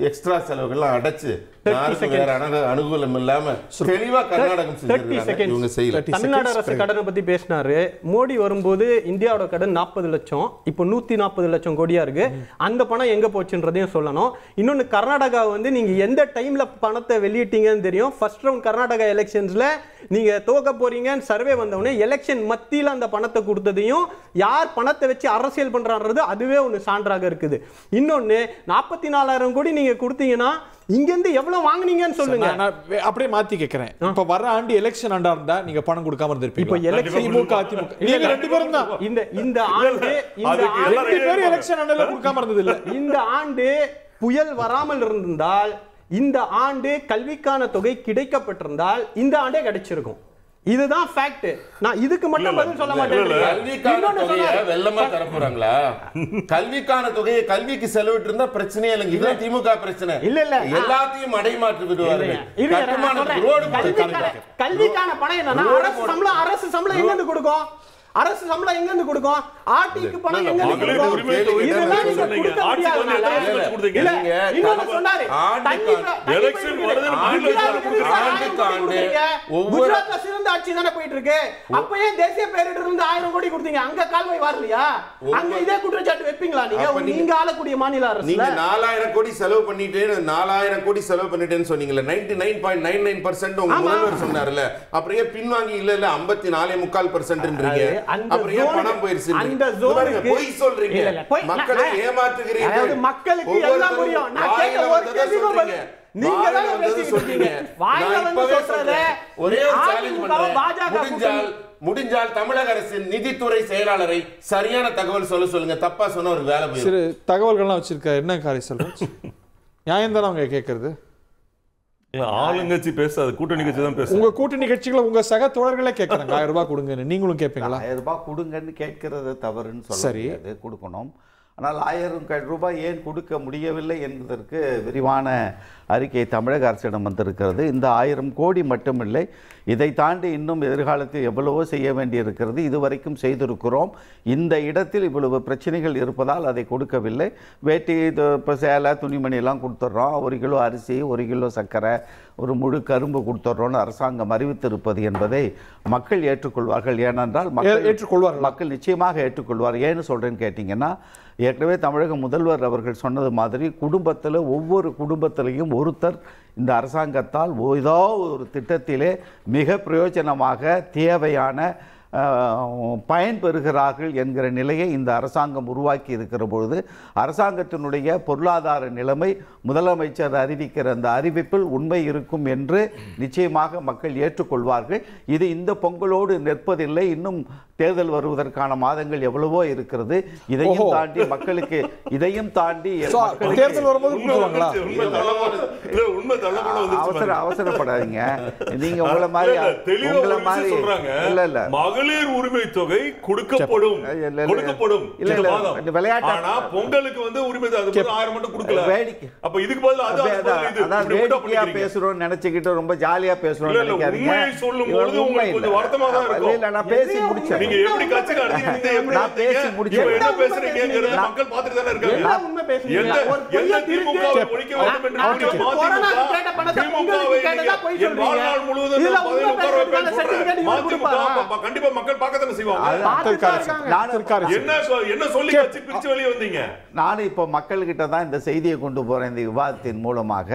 எக்ஸ்ட்ரா செலவுகள்லாம் அடைச்சு அனுகூலம் இல்லாம தெளிவா கர்நாடகம் தமிழ்நாடு அரசு கடனை பத்தி பேசினாரு. மோடி வரும்போது இந்தியாவோட கடன் 40 லட்சம், இப்போ 140 லட்சம் கோடியா இருக்கு. அந்த பணம் எங்க போச்சுன்றதையும் சொல்லணும். இன்னொன்னு கர்நாடகா வந்து நீங்க எந்த டைம்ல பணத்தை வெளியிட்டீங்கன்னு தெரியும். ஃபர்ஸ்ட் ரவுண்ட் கர்நாடகா எலெக்ஷன்ஸ்ல நீங்க தோக்க போறீங்கன்னு சர்வே வந்தவொடனே எலெக்ஷன் மத்தியில அந்த பணத்தை கொடுத்ததையும் யார் பணத்தை வச்சு அரசியல் பண்றான்றது அதுவே ஒன்று சான்றாக இருக்குது. இன்னொன்னு 44,000 கோடி நீங்க கொடுத்தீங்கன்னா இங்க இருந்து எவ்வளவு வாங்குனீங்கன்னு சொல்லுங்க. நான் அப்படியே மாத்தி கேக்குறேன். இப்ப வர ஆண்டு எலெக்ஷன் ஆண்டா இருந்தா நீங்க பணம் கொடுக்காம இருந்திருப்பீங்க. இப்ப எலெக்ஷன் திமுக அதிமுக நீங்க ரெண்டு பேரும் தான் இந்த ஆண்டு ரெண்டு பேரும் எலெக்ஷன் ஆண்டல கொடுக்காம இருந்தது இல்ல. இந்த ஆண்டு புயல் வராமல் இருந்தால், இந்த ஆண்டு கல்விக்கான தொகை கிடைக்கப்பட்டிருந்தால் இந்த ஆண்டே கிடைச்சிருக்கும். இதுதான் ஃபேக்ட். நான் இதுக்கு மட்டும் பதில் சொல்ல மாட்டேன். கல்விக்கான தொகையை வெள்ளமா தர போறாங்களா? கல்விக்கான தொகையை கல்விக்கு செலவிட்டு இருந்தா பிரச்சனையே இல்லைங்க. இதுதான் திமுக பிரச்சனை. இல்ல எல்லாத்தையும் அடைமாற்றி விடுவார்கள். கல்விக்கான பணம் என்னன்னா அரசு சம்பளம் எங்க இருந்து கொடுக்கும்? அரசு சம்பளம் எங்க இருந்து கொடுக்கும்? ஆர்டிக்கு பணம் எங்க இருந்து கொடுக்கும்? இதெல்லாம் நீங்க கொடுக்க முடியாது. இல்ல இன்னொன்னு சொன்னாரு, குஜராத்ல சிறந்த ஆட்சி தானே போயிட்டு இருக்கு. அப்ப ஏன் தேசிய பேரிடர் இருந்து 1000 கோடி கொடுத்தீங்க? அங்க கால்வாய் வரலையா? அங்க இதே குற்றச்சாட்டு வைப்பீங்களா நீங்க ஆளக்கூடிய மாநில அரசு? நீங்க 4,000 கோடி செலவு பண்ணிட்டு 4,000 கோடி செலவு பண்ணிட்டேன்னு சொன்னீங்கல்ல, 99.99% உங்க முதல்வர் சொன்னார்ல. அப்புறம் ஏன் பின்வாங்கி இல்ல 54.25%ன்றீங்க? அப்புறம் ஏன் பணம் போயிருச்சு? அந்த ஜோனுக்கு போய் சொல்றீங்க, மக்களை ஏமாத்துகிறீங்க. மக்களுக்கு எல்லாம் புரியும். நான் கேட்ட ஒரு கேள்விக்கு பதில் நீங்க தான் பேசிட்டு இருக்கீங்க. வாயில வந்து சொல்றத ஒரே ஒரு சேலஞ்ச் பண்றேன். முடிஞ்சால் தமிழக அரசின் நிதித்துறை செயலாளரை சரியான தகவல் சொல்லுங்க. தப்பா சொன்ன ஒரு வேலை போய் சிறு தகவல்கள்லாம் வச்சிருக்க. என்ன காரியம் சொல்றேன்? நியாயம் தானே அவங்க கேட்கறது? ஆளுங்கட்சி பேசாது, கூட்டணி கட்சி தான் பேசும். உங்க கூட்டணி கட்சிகளை உங்க சக தோழர்களே கேட்கறாங்க 1000 ரூபாய் கொடுங்கன்னு. நீங்களும் கேட்பீங்களா? 1000 ரூபாய் கொடுங்கன்னு கேட்கறது தவறுன்னு சொல்ல கொடுக்கணும். ஆனால் 1000 ரூபாய் ஏன் கொடுக்க முடியவில்லை என்பதற்கு விரிவான அறிக்கை தமிழக அரசிடம் வந்திருக்கிறது. இந்த 1000 கோடி மட்டுமில்லை, இதை தாண்டி இன்னும் எதிர்காலத்தில் எவ்வளவோ செய்ய வேண்டியிருக்கிறது. இதுவரைக்கும் செய்திருக்கிறோம். இந்த இடத்தில் இவ்வளவு பிரச்சனைகள் இருப்பதால் அதை கொடுக்கவில்லை. வேட்டி, இப்போ சேலை, துணிமணியெல்லாம் கொடுத்துட்றோம். 1 கிலோ அரிசி, 1 கிலோ சர்க்கரை, ஒரு முழு கரும்பு கொடுத்துட்றோன்னு அரசாங்கம் அறிவித்திருப்பது என்பதை மக்கள் ஏற்றுக்கொள்வார்கள். ஏனென்றால் மக்கள் நிச்சயமாக ஏற்றுக்கொள்வார். ஏன்னு சொல்கிறேன்னு கேட்டிங்கன்னா, ஏற்கனவே தமிழக முதல்வர் அவர்கள் சொன்னது மாதிரி குடும்பத்தில் ஒவ்வொரு குடும்பத்திலையும் ஒருத்தர் இந்த அரசாங்கத்தால் ஏதோ ஒரு திட்டத்திலே மிக பிரயோஜனமாக தேவையான பயன்பெறுகிறார்கள் என்கிற நிலையை இந்த அரசாங்கம் உருவாக்கி இருக்கிற பொழுது அரசாங்கத்தினுடைய பொருளாதார நிலைமை முதலமைச்சர் அறிவிக்கிற அந்த அறிவிப்பில் உண்மை இருக்கும் என்று நிச்சயமாக மக்கள் ஏற்றுக்கொள்வார்கள். இது இந்த பொங்கலோடு நிற்பதில்லை. இன்னும் தேர்தல் வருவதற்கான மாதங்கள் எவ்வளவோ இருக்கிறது. இதையும் தாண்டி மக்களுக்கு தேர்தல் வரும்போது அவசரப்படாதீங்க. நீங்க உங்களை மாதிரி இல்ல மகளிர் உரிமை தொகை கொடுக்கப்படும் விளையாட்டு பொங்கலுக்கு வந்து உரிமை 1000 மட்டும் கொடுக்கல. அப்ப இதுக்கு பதிலா வேடிக்கையா பேசுறோம் நினைச்சுக்கிட்டு ரொம்ப ஜாலியா பேசுறோம் நினைக்காதீங்க. சொல்லும்போது உங்களுக்கு கொஞ்சம் வருத்தமா தான் இருக்கும். இல்ல நான் பேசி முடிச்சேன். நீங்க எப்படி கட்சி நடத்தீங்க எப்படி நான் பேசி முடிச்சேன். என்ன பேசுறீங்கங்கறது மக்கள் பார்த்துட்டு தான இருக்காங்க. எல்லாம் உண்மை பேசுறீங்க. எந்த திமுக ஒழிக்க வேண்டும் என்று கொரோனா கேட்ட பணத்தை பொங்கலுக்கு கேட்டதா போய் சொல்றீங்க. வாழ்நாள் முழுவதும் இதுல உண்மை பேசுறதுக்கான சர்டிபிகேட் இவங்க கொடுப்பாங்க. கண்டிப்பா மக்கள் பார்க்க தான செய்வாங்க. என்ன சொல்லி கட்சி பிரிச்சு வெளிய வந்தீங்க? நானும் இப்போ மக்கள்கிட்ட தான் இந்த செய்தியை கொண்டு போறேன் இந்த விவாதத்தின் மூலமாக.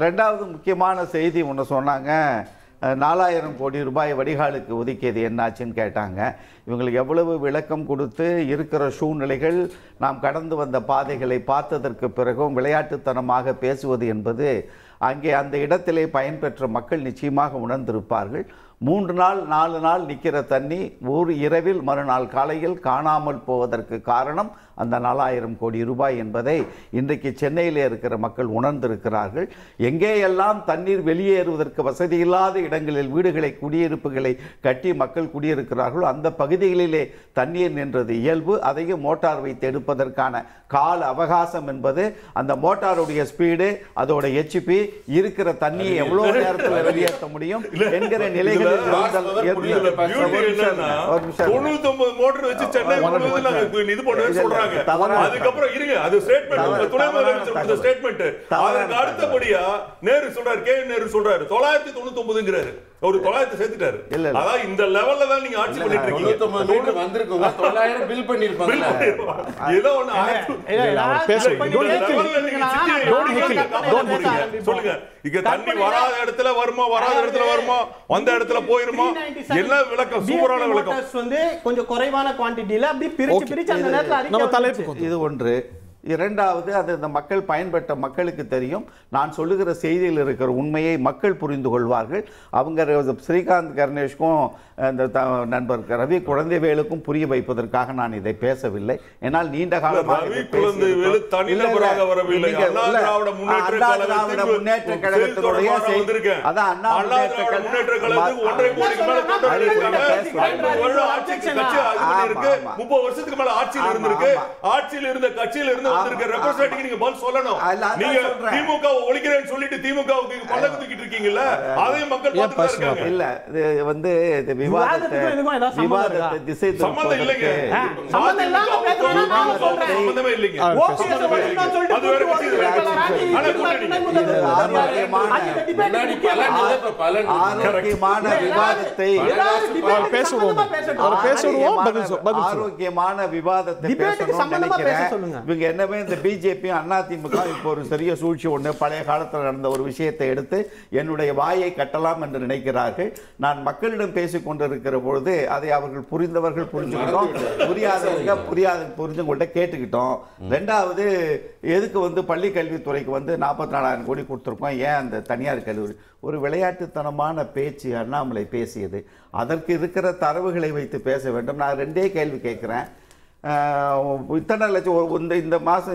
ரெண்டாவது முக்கியமான செய்தி ஒன்று சொன்னாங்க. 4000 கோடி ரூபாய் வடிகாலுக்கு ஒதுக்கியது என்னாச்சுன்னு கேட்டாங்க. இவங்களுக்கு எவ்வளவு விளக்கம் கொடுத்து இருக்கிற சூழ்நிலைகள் நாம் கடந்து வந்த பாதைகளை பார்த்ததற்கு பிறகும் விளையாட்டுத்தனமாக பேசுவது என்பது அங்கே அந்த இடத்திலே பயன்பெற்ற மக்கள் நிச்சயமாக உணர்ந்திருப்பார்கள். 3 நாள் 4 நாள் நிற்கிற தண்ணி ஒரு இரவில் மறுநாள் காலையில் காணாமல் போவதற்கு காரணம் அந்த 4000 கோடி ரூபாய் என்பதை இன்றைக்கு சென்னையில் இருக்கிற மக்கள் உணர்ந்திருக்கிறார்கள். எங்கேயெல்லாம் தண்ணீர் வெளியேறுவதற்கு வசதி இல்லாத இடங்களில் வீடுகளை குடியிருப்புகளை கட்டி மக்கள் குடியிருக்கிறார்களோ அந்த பகுதிகளிலே தண்ணீர் நின்றது இயல்பு. அதையும் மோட்டார் வைத்து எடுப்பதற்கான கால அவகாசம் என்பது அந்த மோட்டாருடைய ஸ்பீடு அதோட HP இருக்கிற தண்ணியை எவ்வளவு நேரத்தில் வெளியேற்ற முடியும் என்கிற நிலைகளில் அதுக்கப்புறம் இருங்க அது ஸ்டேட்மென்ட் துணை முதலமைச்சர் ஸ்டேட்மென்ட். அதுக்கு அடுத்தபடியா நேரு சொல்றாரு, நேரு சொல்றாரு 999ங்கறாரு. ஒரு 900 சேர்த்துட்டாரு. அதான் இந்த லெவல்ல தான் நீங்க ஆட்சி பண்ணிட்டு இருக்கீங்க. 99 வந்திருக்குங்க 900 பில் பண்ணிருப்பாங்க. ஏதோ ஒண்ணு சொல்லுங்க. இங்க தண்ணி வராத இடத்துல வருமா, வராத இடத்துல வருமா, வந்த இடத்துல போயிருமா, என்ன விளக்கம்? சூப்பரான விளக்கம். வந்து கொஞ்சம் குறைவான குவாண்டிட்டில அப்படி பிரிச்சு அந்த நேரத்துல அறிக்கை. இது ஒன்று. இரண்டாவது அது இந்த மக்கள் பயன்பெற்ற மக்களுக்கு தெரியும். நான் சொல்லுகிற செய்தியில் இருக்கிற உண்மையை மக்கள் புரிந்து கொள்வார்கள். அவங்க ஸ்ரீகாந்த் கணேஷ்க்கும் இந்த நண்பர் ரவி குழந்தைவேலுக்கும் புரிய வைப்பதற்காக நான் இதை பேசவில்லை. என்னால் நீண்ட காலமாக முன்னேற்ற கழகத்தினுடைய ஆட்சியில் இருந்த கட்சியில் இருந்து நீங்க பதில் சொல்லணும். நீங்க திமுக ஒழிக்கிறேன்னு சொல்லிட்டு திமுகவுக்கு பல்லக்கு தூக்கிட்டு இருக்கீங்கல்ல, அதையும் மக்கள் பார்த்துட்டு இருக்காங்க. இல்ல இது வந்து விவாதத்தை திசை சம்பந்தம் இல்லைங்க. சம்பந்தம் இல்லாம பேசுறாங்க. சம்பந்தமே இல்லைங்க. அது வேற ஆரோக்கியமான விவாதத்தை ஆரோக்கியமான விவாதத்தை பேசணும்னு நினைக்கிறேன். இவங்க என்னவே இந்த பிஜேபி அதிமுக இப்போ ஒரு பெரிய சூழ்ச்சி ஒன்று பழைய காலத்தில் நடந்த ஒரு விஷயத்தை எடுத்து என்னுடைய வாயை கட்டலாம் என்று நினைக்கிறார்கள். நான் மக்களிடம் பேசிக் கொண்டிருக்கிற பொழுது அதை அவர்கள் புரிந்தவர்கள் புரிஞ்சுக்கிட்டோம், புரியாதவங்க புரிஞ்சவங்கள்ட்ட கேட்டுக்கிட்டோம். ரெண்டாவது எதுக்கு வந்து பள்ளி கல்வித்துறைக்கு வந்து 44,000 கோடி கொடுத்துருக்கோம், ஏன் அந்த தனியார் கல்லூரி ஒரு விளையாட்டுத்தனமான பேச்சு அண்ணாமலை பேசியது, அதற்கு இருக்கிற தரவுகளை வைத்து பேச வேண்டும். நான் 2 கேள்வி கேட்குறேன். இத்தனை லட்சம் இந்த மாதம்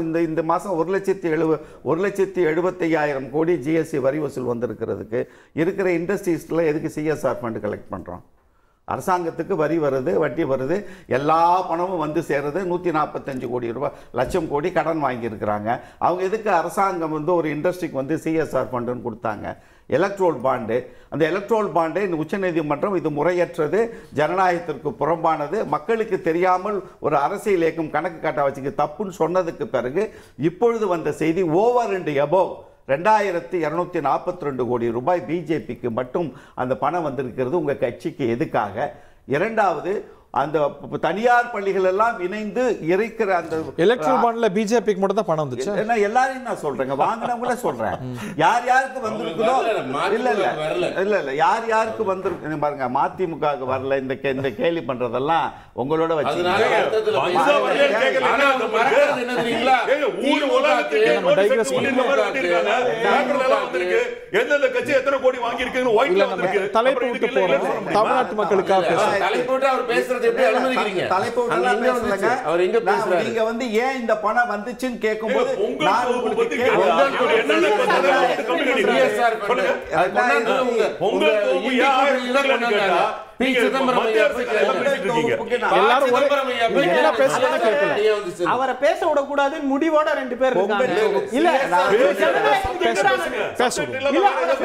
1,75,000 கோடி ஜிஎஸ்டி வரி வசூல் வந்திருக்கிறதுக்கு இருக்கிற இண்டஸ்ட்ரீஸில் எதுக்கு சிஎஸ்ஆர் ஃபண்டு கலெக்ட் பண்ணுறோம்? அரசாங்கத்துக்கு வரி வருது, வட்டி வருது, எல்லா பணமும் வந்து சேருது. 145 கோடி ரூபாய் லட்சம் கோடி கடன் வாங்கியிருக்கிறாங்க. அவங்க எதுக்கு அரசாங்கம் வந்து ஒரு இண்டஸ்ட்ரிக்கு வந்து சிஎஸ்ஆர் ஃபண்டுன்னு கொடுத்தாங்க? Electoral bond. அந்த எலக்ட்ரோல் பாண்டை உச்சநீதிமன்றம் இது முறையற்றது, ஜனநாயகத்திற்கு புறம்பானது, மக்களுக்கு தெரியாமல் ஒரு அரசியல் இயக்கம் கணக்கு காட்ட வச்சுக்கு தப்புன்னு சொன்னதுக்கு பிறகு இப்பொழுது வந்த செய்தி ஓவர் அண்ட் எபோவ் 2242 கோடி ரூபாய் பிஜேபிக்கு மட்டும் அந்த பணம் வந்திருக்கிறது. உங்கள் கட்சிக்கு எதுக்காக? இரண்டாவது அந்த தனியார் பள்ளிகள் எல்லாம் இணைந்து இருக்கிற அந்த எலக்ட்ரல் பாண்ட்ல பிஜேபிக்கு மட்டும் தான் பணம் வந்துச்சு. என்ன எல்லாரையும் நான் சொல்றேங்க, வாங்கினவங்கள சொல்றேன். யார் யாருக்கு வந்திருக்குதோ இல்ல யார் யாருக்கு வந்திருக்கு பாருங்க. மதிமுகவுக்கு வரல இந்த கேலி பண்றதெல்லாம் உங்களோட வச்சு தலைப்பு விட்டு போறோம். தமிழ்நாட்டு மக்களுக்காக நீங்க வந்து ஏன் இந்த பணம் வந்துச்சுன்னு கேட்கும்போது அவரை பேச விடக்கூடாது முடிவோட 2 பேர் இல்ல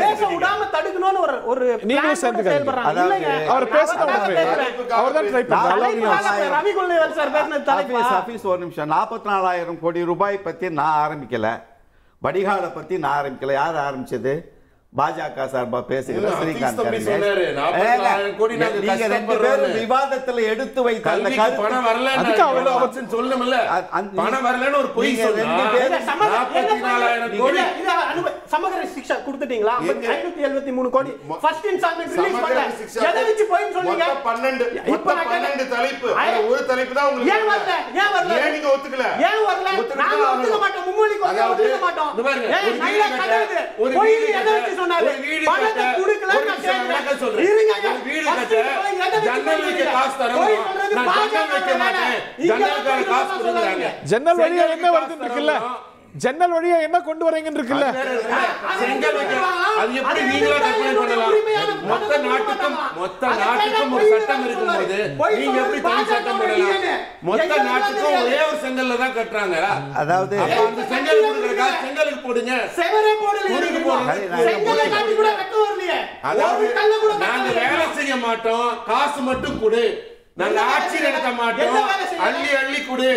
பேச விடாம தடுக்கணும்னு ஒரு நீங்களும் சேர்ந்துக்காதீங்க. அவர் பேசுறது அவர்தான் ட்ரை பண்றாரு. ரவி கொள்ளைவர் சார் பேசின தலைப்பு ஆபீஸ் ஒரு நிமிஷம். 44,000 கோடி ரூபாய் பத்தி நான் ஆரம்பிக்கல, வடிகாலை பத்தி நான் ஆரம்பிக்கல. யார் ஆரம்பிச்சது? பாஜக சார்பா பேசுகிற ஸ்ரீகாந்த். நீங்க 2 பேரும் விவாதத்துல எடுத்து வைத்த அந்த பணம் வரல சொல்லணும்ல, பணம் வரலன்னு ஒரு பொய் சொல்லுங்க. 44,000 கோடி சமகர சிக்ஷா கொடுத்துட்டீங்களா? 573 கோடி ஃபர்ஸ்ட் இன்ஸ்டால்மென்ட் ரிலீஸ் பண்ணல. எதை வச்சு போயின்னு சொன்னீங்க? 12 தலைப்பு, ஒரு தலைப்பு தான் உங்களுக்கு ஏன் வரல? ஏன் நீங்க ஒத்துக்கல? ஏன் வரல? நாங்க ஒத்துக்க மாட்டோம். மும்மொழி கொள்கை ஒத்துக்க மாட்டோம். ஏன் நல்ல கதை ஒரு வீடு எதை வச்சு சொன்னாரு? பணத்தை கொடுக்கல நான் சொல்றேன். இருங்க வீடு கட்ட ஜன்னல் வைக்க காசு தரணும். நான் ஜன்னல் வைக்க மாட்டேன். ஜன்னலுக்கு காசு கொடுங்கறாங்க. ஜன்னல் வழியா என்ன வருதுன்னு இருக்குல்ல, ஜன்னல் வழியா என்ன கொண்டு வரீங்கன்னு இருக்குல்ல. அது எப்படி நீங்களா கற்பனை பண்ணலாம்? மொத்த நாட்டுக்கும் ஒரு சட்டம் இருக்கும்போது நீங்க எப்படி தனி சட்டம் பண்ணலாம்? மொத்த நாட்டுக்கும் ஒரே ஒரு செங்கல்ல தான் கட்டுறாங்க. அதாவது அந்த செங்கல் கொடுக்கறதா செங்கலுக்கு போடுங்க, செவரே போடல. செங்கலை காட்டி கூட வெட்ட வரலையே. அதாவது நாங்க வேலை செய்ய மாட்டோம், காசு மட்டும் கொடு. நாங்க ஆட்சி நடத்த மாட்டோம், அள்ளி அள்ளி கொடு.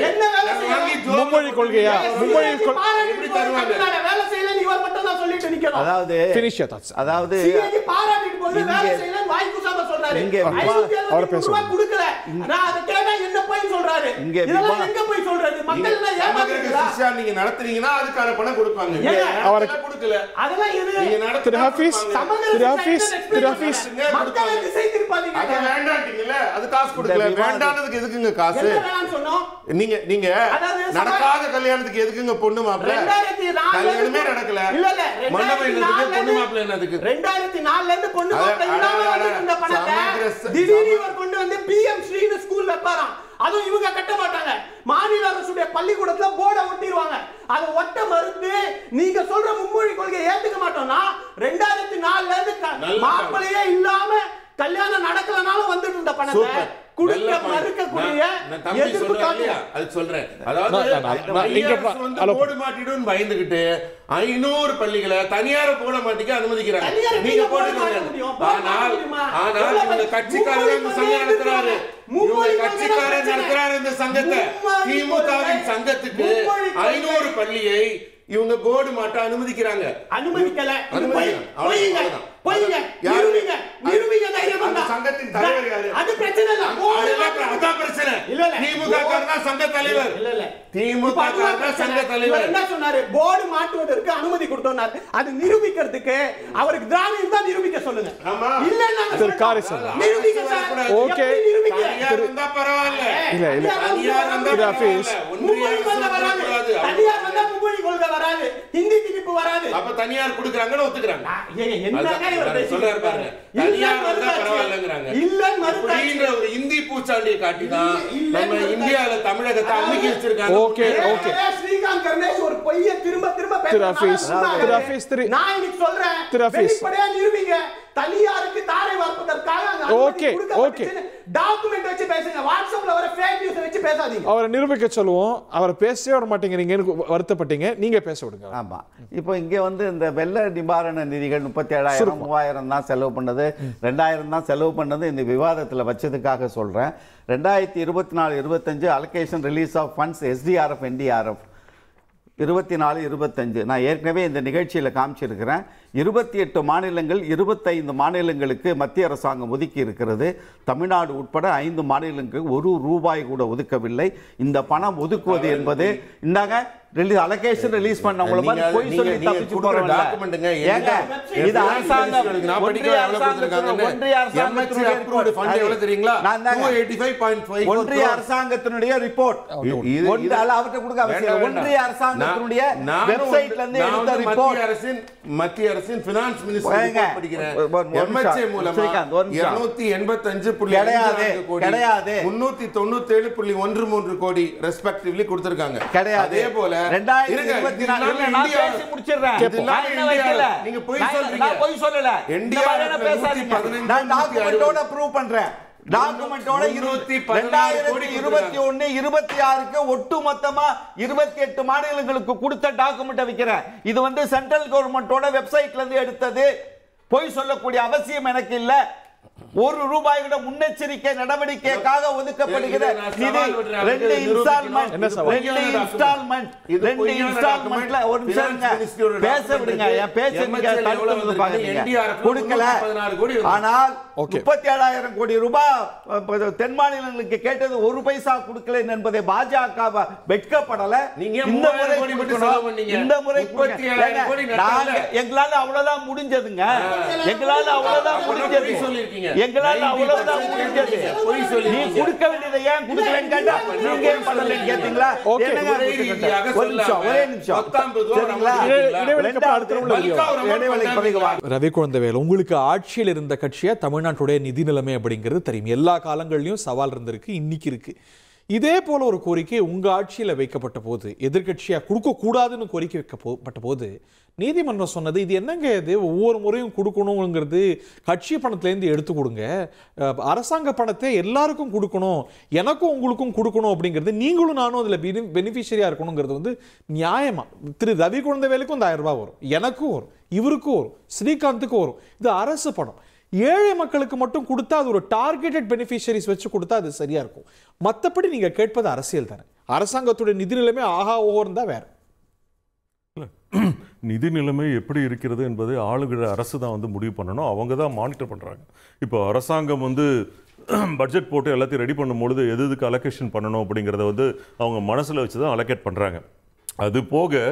மும்மொழி கொள்கையா? மும்மொழி எப்படி தருவாங்க? வேலை செய்யல நீ மட்டும் தான் சொல்லிட்டு நிக்கணும். அதாவது finish your thoughts. அதாவது சிஏடி பாராட்டிட்டு போய் வேலை செய்யல வாய் குசாம சொல்றாரு. அவர் பேசுவார். ரூபாய் கொடுக்கல. நான் அத கேட்டா என்ன போய் சொல்றாரு? இதெல்லாம் எங்க போய் சொல்றது? மக்கள் எல்லாம் ஏமாத்துறீங்களா? சிஷா நீங்க நடத்துறீங்கன்னா அதுக்கான பணம் கொடுப்பாங்க. அவரை கொடுக்கல. அதெல்லாம் எது? நீங்க திரு ஹாஃபிஸ் மக்கள் திசை திருப்பாதீங்க. அத வேண்டாம்ட்டீங்கல, அது காசு கொடுக்கல. வேண்டானதுக்கு எதுக்குங்க காசு? என்ன சொன்னோம்? நீங்க நடக்காத கல்யாணத்துக்கு எதுக்குங்க பொண்ணு மாப்பிள்ளை? 2004 கல்யாணமே நடக்கல. இல்ல இல்ல மண்டபம் என்னதுக்கு, பொண்ணு மாப்பிள்ளை என்னதுக்கு? 2004ல இருந்து பொண்ணு மாப்பிள்ளை இல்லாம வந்து இந்த பணத்தை திடீர்னு இவர் கொண்டு வந்து பிஎம் ஸ்ரீனு ஸ்கூல் வைப்பாராம். அதுவும் இவங்க கட்ட மாட்டாங்க. மாநில அரசுடைய பள்ளிக்கூடத்துல போர்டை ஒட்டிடுவாங்க. அதை ஒட்ட மறுத்து நீங்க சொல்ற மும்மொழி கொள்கையை ஏத்துக்க மாட்டோம்னா 2004ல இருந்து மாப்பிள்ளையே இல்லாம கல்யாணம் நடக்கலனாலும் வந்துட்டு இருந்த பணத்தை குடுக்க மறுக்கக்கூடிய எதிர்ப்பு காட்டியா? அது சொல்றேன். அதாவது போட மாட்டிடுன்னு பயந்துகிட்டு 500 பள்ளிகளை தனியார போட மாட்டேங்க அனுமதிக்கிறாங்க. நீங்க போட்டுக்கோங்க. ஆனால் இந்த கட்சிக்காரர் இந்த சங்கம் நடத்துறாரு. கட்சிக்காரர் நடத்துறாரு இந்த சங்கத்தை. திமுகவின் சங்கத்துக்கு 500 பள்ளியை இவங்க போர்டு மாட்ட அனுமதிக்கிறாங்க. அனுமதிக்கல. நிரூபிங்க தைரியம் அந்த சங்கத்தின் தலைவர் யாரு? அது பிரச்சனை இல்ல. அதான் பிரச்சனை. திமுக காரர் சங்க தலைவர். இல்ல திமுக காரர் சங்க தலைவர் என்ன சொன்னாரு? போர்டு மாட்டுவதற்கு அனுமதி கொடுத்தோம்னாரு. அது நிரூபிக்கிறதுக்கு அவருக்கு திராவிடம் தான் நிரூபிக்க சொல்லுங்க. இல்ல நாங்க சர்க்காரி சொல்லுங்க. நிரூபிக்க சார். ஓகே. தனியார் இருந்தா பரவாயில்ல. இல்ல தனியார் இருந்தா ஆபீஸ் மும்மொழி கொள்கை வராது. தனியார் வந்தா மும்மொழி கொள்கை வராது. ஹிந்தி திணிப்பு வராது. அப்ப தனியார் கொடுக்கறாங்கன்னு ஒத்துக்கறாங்க. என்னங்க இவர் சொல்றாரு பாருங்க. தனியார் வந்தா பரவாயில்லங்கறாங்க. இல்ல மறுபடியும் ஒரு இந்தி பூச்சாண்டியை காட்டி தான் நம்ம இந்தியால தமிழகத்தை அமுக்கி வச்சிருக்காங்க. ஓகே ஸ்ரீகாந்த் கணேஷ் ஒரு பொய்ய திரும்ப பேசுறாரு. நான் இன்னைக்கு சொல்றேன். வெளிப்படையா நிரூபிங்க. தனியாருக்கு தாரை வார்ப்பதற்காக ஓகே டாக்குமெண்ட் வச்சு பேசுங்க. வாட்ஸ்அப்ல வர ஃபேக் நியூஸ் வச்சு பேசாதீங்க. அவரை நிரூபிக்க சொல்லுவோம். அவரை பேசவே விட மாட்டேங்கிறீங்கன்னு வருத்தப்பட்டீங்க. நீங்க பேச விடுங்க. ஆமா. இப்போ இங்க வந்து இந்த வெள்ள நிவாரண நிதிகள் 37,000 3,000 தான் செலவு பண்ணது, 2,000 தான் செலவு பண்ணது இந்த விவாதத்தில் வச்சதுக்காக சொல்றேன். 2024-25 allocation release of funds SDRF NDRF 24-25 நான் ஏற்கனவே இந்த நிகழ்ச்சியில் காமிச்சிருக்கிறேன். 28 மாநிலங்கள் 25 மாநிலங்களுக்கு மத்திய அரசாங்கம் ஒதுக்கி இருக்கிறது. தமிழ்நாடு உட்பட 5 மாநிலங்களுக்கு ₹1 கூட ஒதுக்கவில்லை. இந்த பணம் ஒதுக்குவது என்பது இந்தாங்க அலோகேஷன் ரிலீஸ் பண்ணவங்கள மாதிரி போய் சொல்லி தப்பிச்சு போறவங்க. ஏங்க இது அரசாங்கம் ஒன்றிய அரசாங்கத்தினுடைய ரிப்போர்ட். அவர்கிட்ட கொடுக்க அவசியம். ஒன்றிய அரசாங்கத்தினுடைய வெப்சைட்ல இருந்து எடுத்த ரிப்போர்ட். மத்திய அரசின் பினான்ஸ் மினிஸ்டர் படிக்கிறேன். எம்எச்ஏ மூலமா 285.5 கோடி கிடையாது, 397.13 கோடி ரெஸ்பெக்டிவ்லி கொடுத்திருக்காங்க. அதே போல 2024 நான் பேசி முடிச்சிறேன். நான் என்ன வைக்கல, நீங்க போய் சொல்றீங்க. நான் போய் சொல்லல. இந்த மாதிரியான பேசாதீங்க. நான் டாக்குமெண்டோட ப்ரூவ் பண்றேன். டாக்குமெண்டோட 2021 26க்கு ஒட்டுமொத்தமா 28 மாநிலங்களுக்கு கொடுத்த டாக்குமெண்ட் வைக்கிறேன். இது வந்து சென்ட்ரல் கவர்மெண்டோட வெப்சைட்ல இருந்து எடுத்தது. போய் சொல்லக்கூடிய அவசியம் எனக்கு இல்ல. ₹1 கூட முன்னெச்சரிக்கை நடவடிக்கைக்காக ஒதுக்கப்படுகிற நிதி 2 இன்ஸ்டால்மென்ட்ல ஒரு நிமிஷம் பேச விடுங்க. என் பேசுறீங்க தடுத்து பாக்குறீங்க. கொடுக்கல. ஆனால் 37,000 கோடி ரூபாய் தென் மாநிலங்களுக்கு கேட்டது 1 பைசா கொடுக்கல என்பதை பாஜக வெட்கப்படல. இந்த முறை எங்களால அவ்வளவுதான் முடிஞ்சதுங்க. எங்களால அவ்வளவுதான் முடிஞ்சது. எங்களால அவ்வளவுதான் முடிஞ்சது. நீ கொடுக்க வேண்டியதை ஏன் கொடுக்கலன்னு கேட்டா நீங்க ஏன் பண்ணலன்னு கேட்டீங்களா? ஒரே நிமிஷம். ரவி குழந்தைவேல், உங்களுக்கு ஆட்சியில் இருந்த கட்சியா தமிழ்நாட்டுடைய நிதி நிலைமை அப்படிங்கிறது தெரியும். எல்லா காலங்களிலும் சவால் இருந்திருக்கு, இன்னைக்கு இருக்கு. இதே போல ஒரு கோரிக்கை உங்க ஆட்சியில் வைக்கப்பட்ட போது, எதிர்கட்சியா கொடுக்க கூடாதுன்னு கோரிக்கை வைக்கப்பட்ட போது நீதிமன்றம் சொன்னது, இது என்னங்க இது ஒவ்வொரு முறையும் கொடுக்கணுங்கிறது கட்சி பணத்திலேருந்து எடுத்து கொடுங்க, அரசாங்க பணத்தை எல்லாருக்கும் கொடுக்கணும், எனக்கும் உங்களுக்கும் கொடுக்கணும் அப்படிங்கிறது, நீங்களும் நானும் அதில் பெனிஃபிஷரியா இருக்கணுங்கிறது வந்து நியாயமா? திரு ரவி குழந்தைவேலுக்கும் இந்த ₹1000 வரும், எனக்கும் வரும், இவருக்கும் வரும், ஸ்ரீகாந்துக்கும் வரும். இது அரசு பணம். ஏழை மக்களுக்கு மட்டும் கொடுத்தா அது ஒரு டார்கெட்டட் பெனிஃபிஷரிஸ் வச்சு கொடுத்தா அது சரியா இருக்கும். மற்றபடி நீங்க கேட்பது அரசியல் தானே. அரசாங்கத்துடைய நிதி நிலைமை ஆஹா ஓஹோன்னு தான் வேற. நிதி நிலைமை எப்படி இருக்கிறது என்பதை ஆளுகிற அரசு தான் வந்து முடிவு பண்ணணும். அவங்க தான் மானிட்டர் பண்ணுறாங்க. இப்போ அரசாங்கம் வந்து பட்ஜெட் போட்டு எல்லாத்தையும் ரெடி பண்ணும்பொழுது எதுக்கு அலோகேஷன் பண்ணணும் அப்படிங்கிறத வந்து அவங்க மனசில் வச்சு தான் அலோகேட் பண்ணுறாங்க. அது போக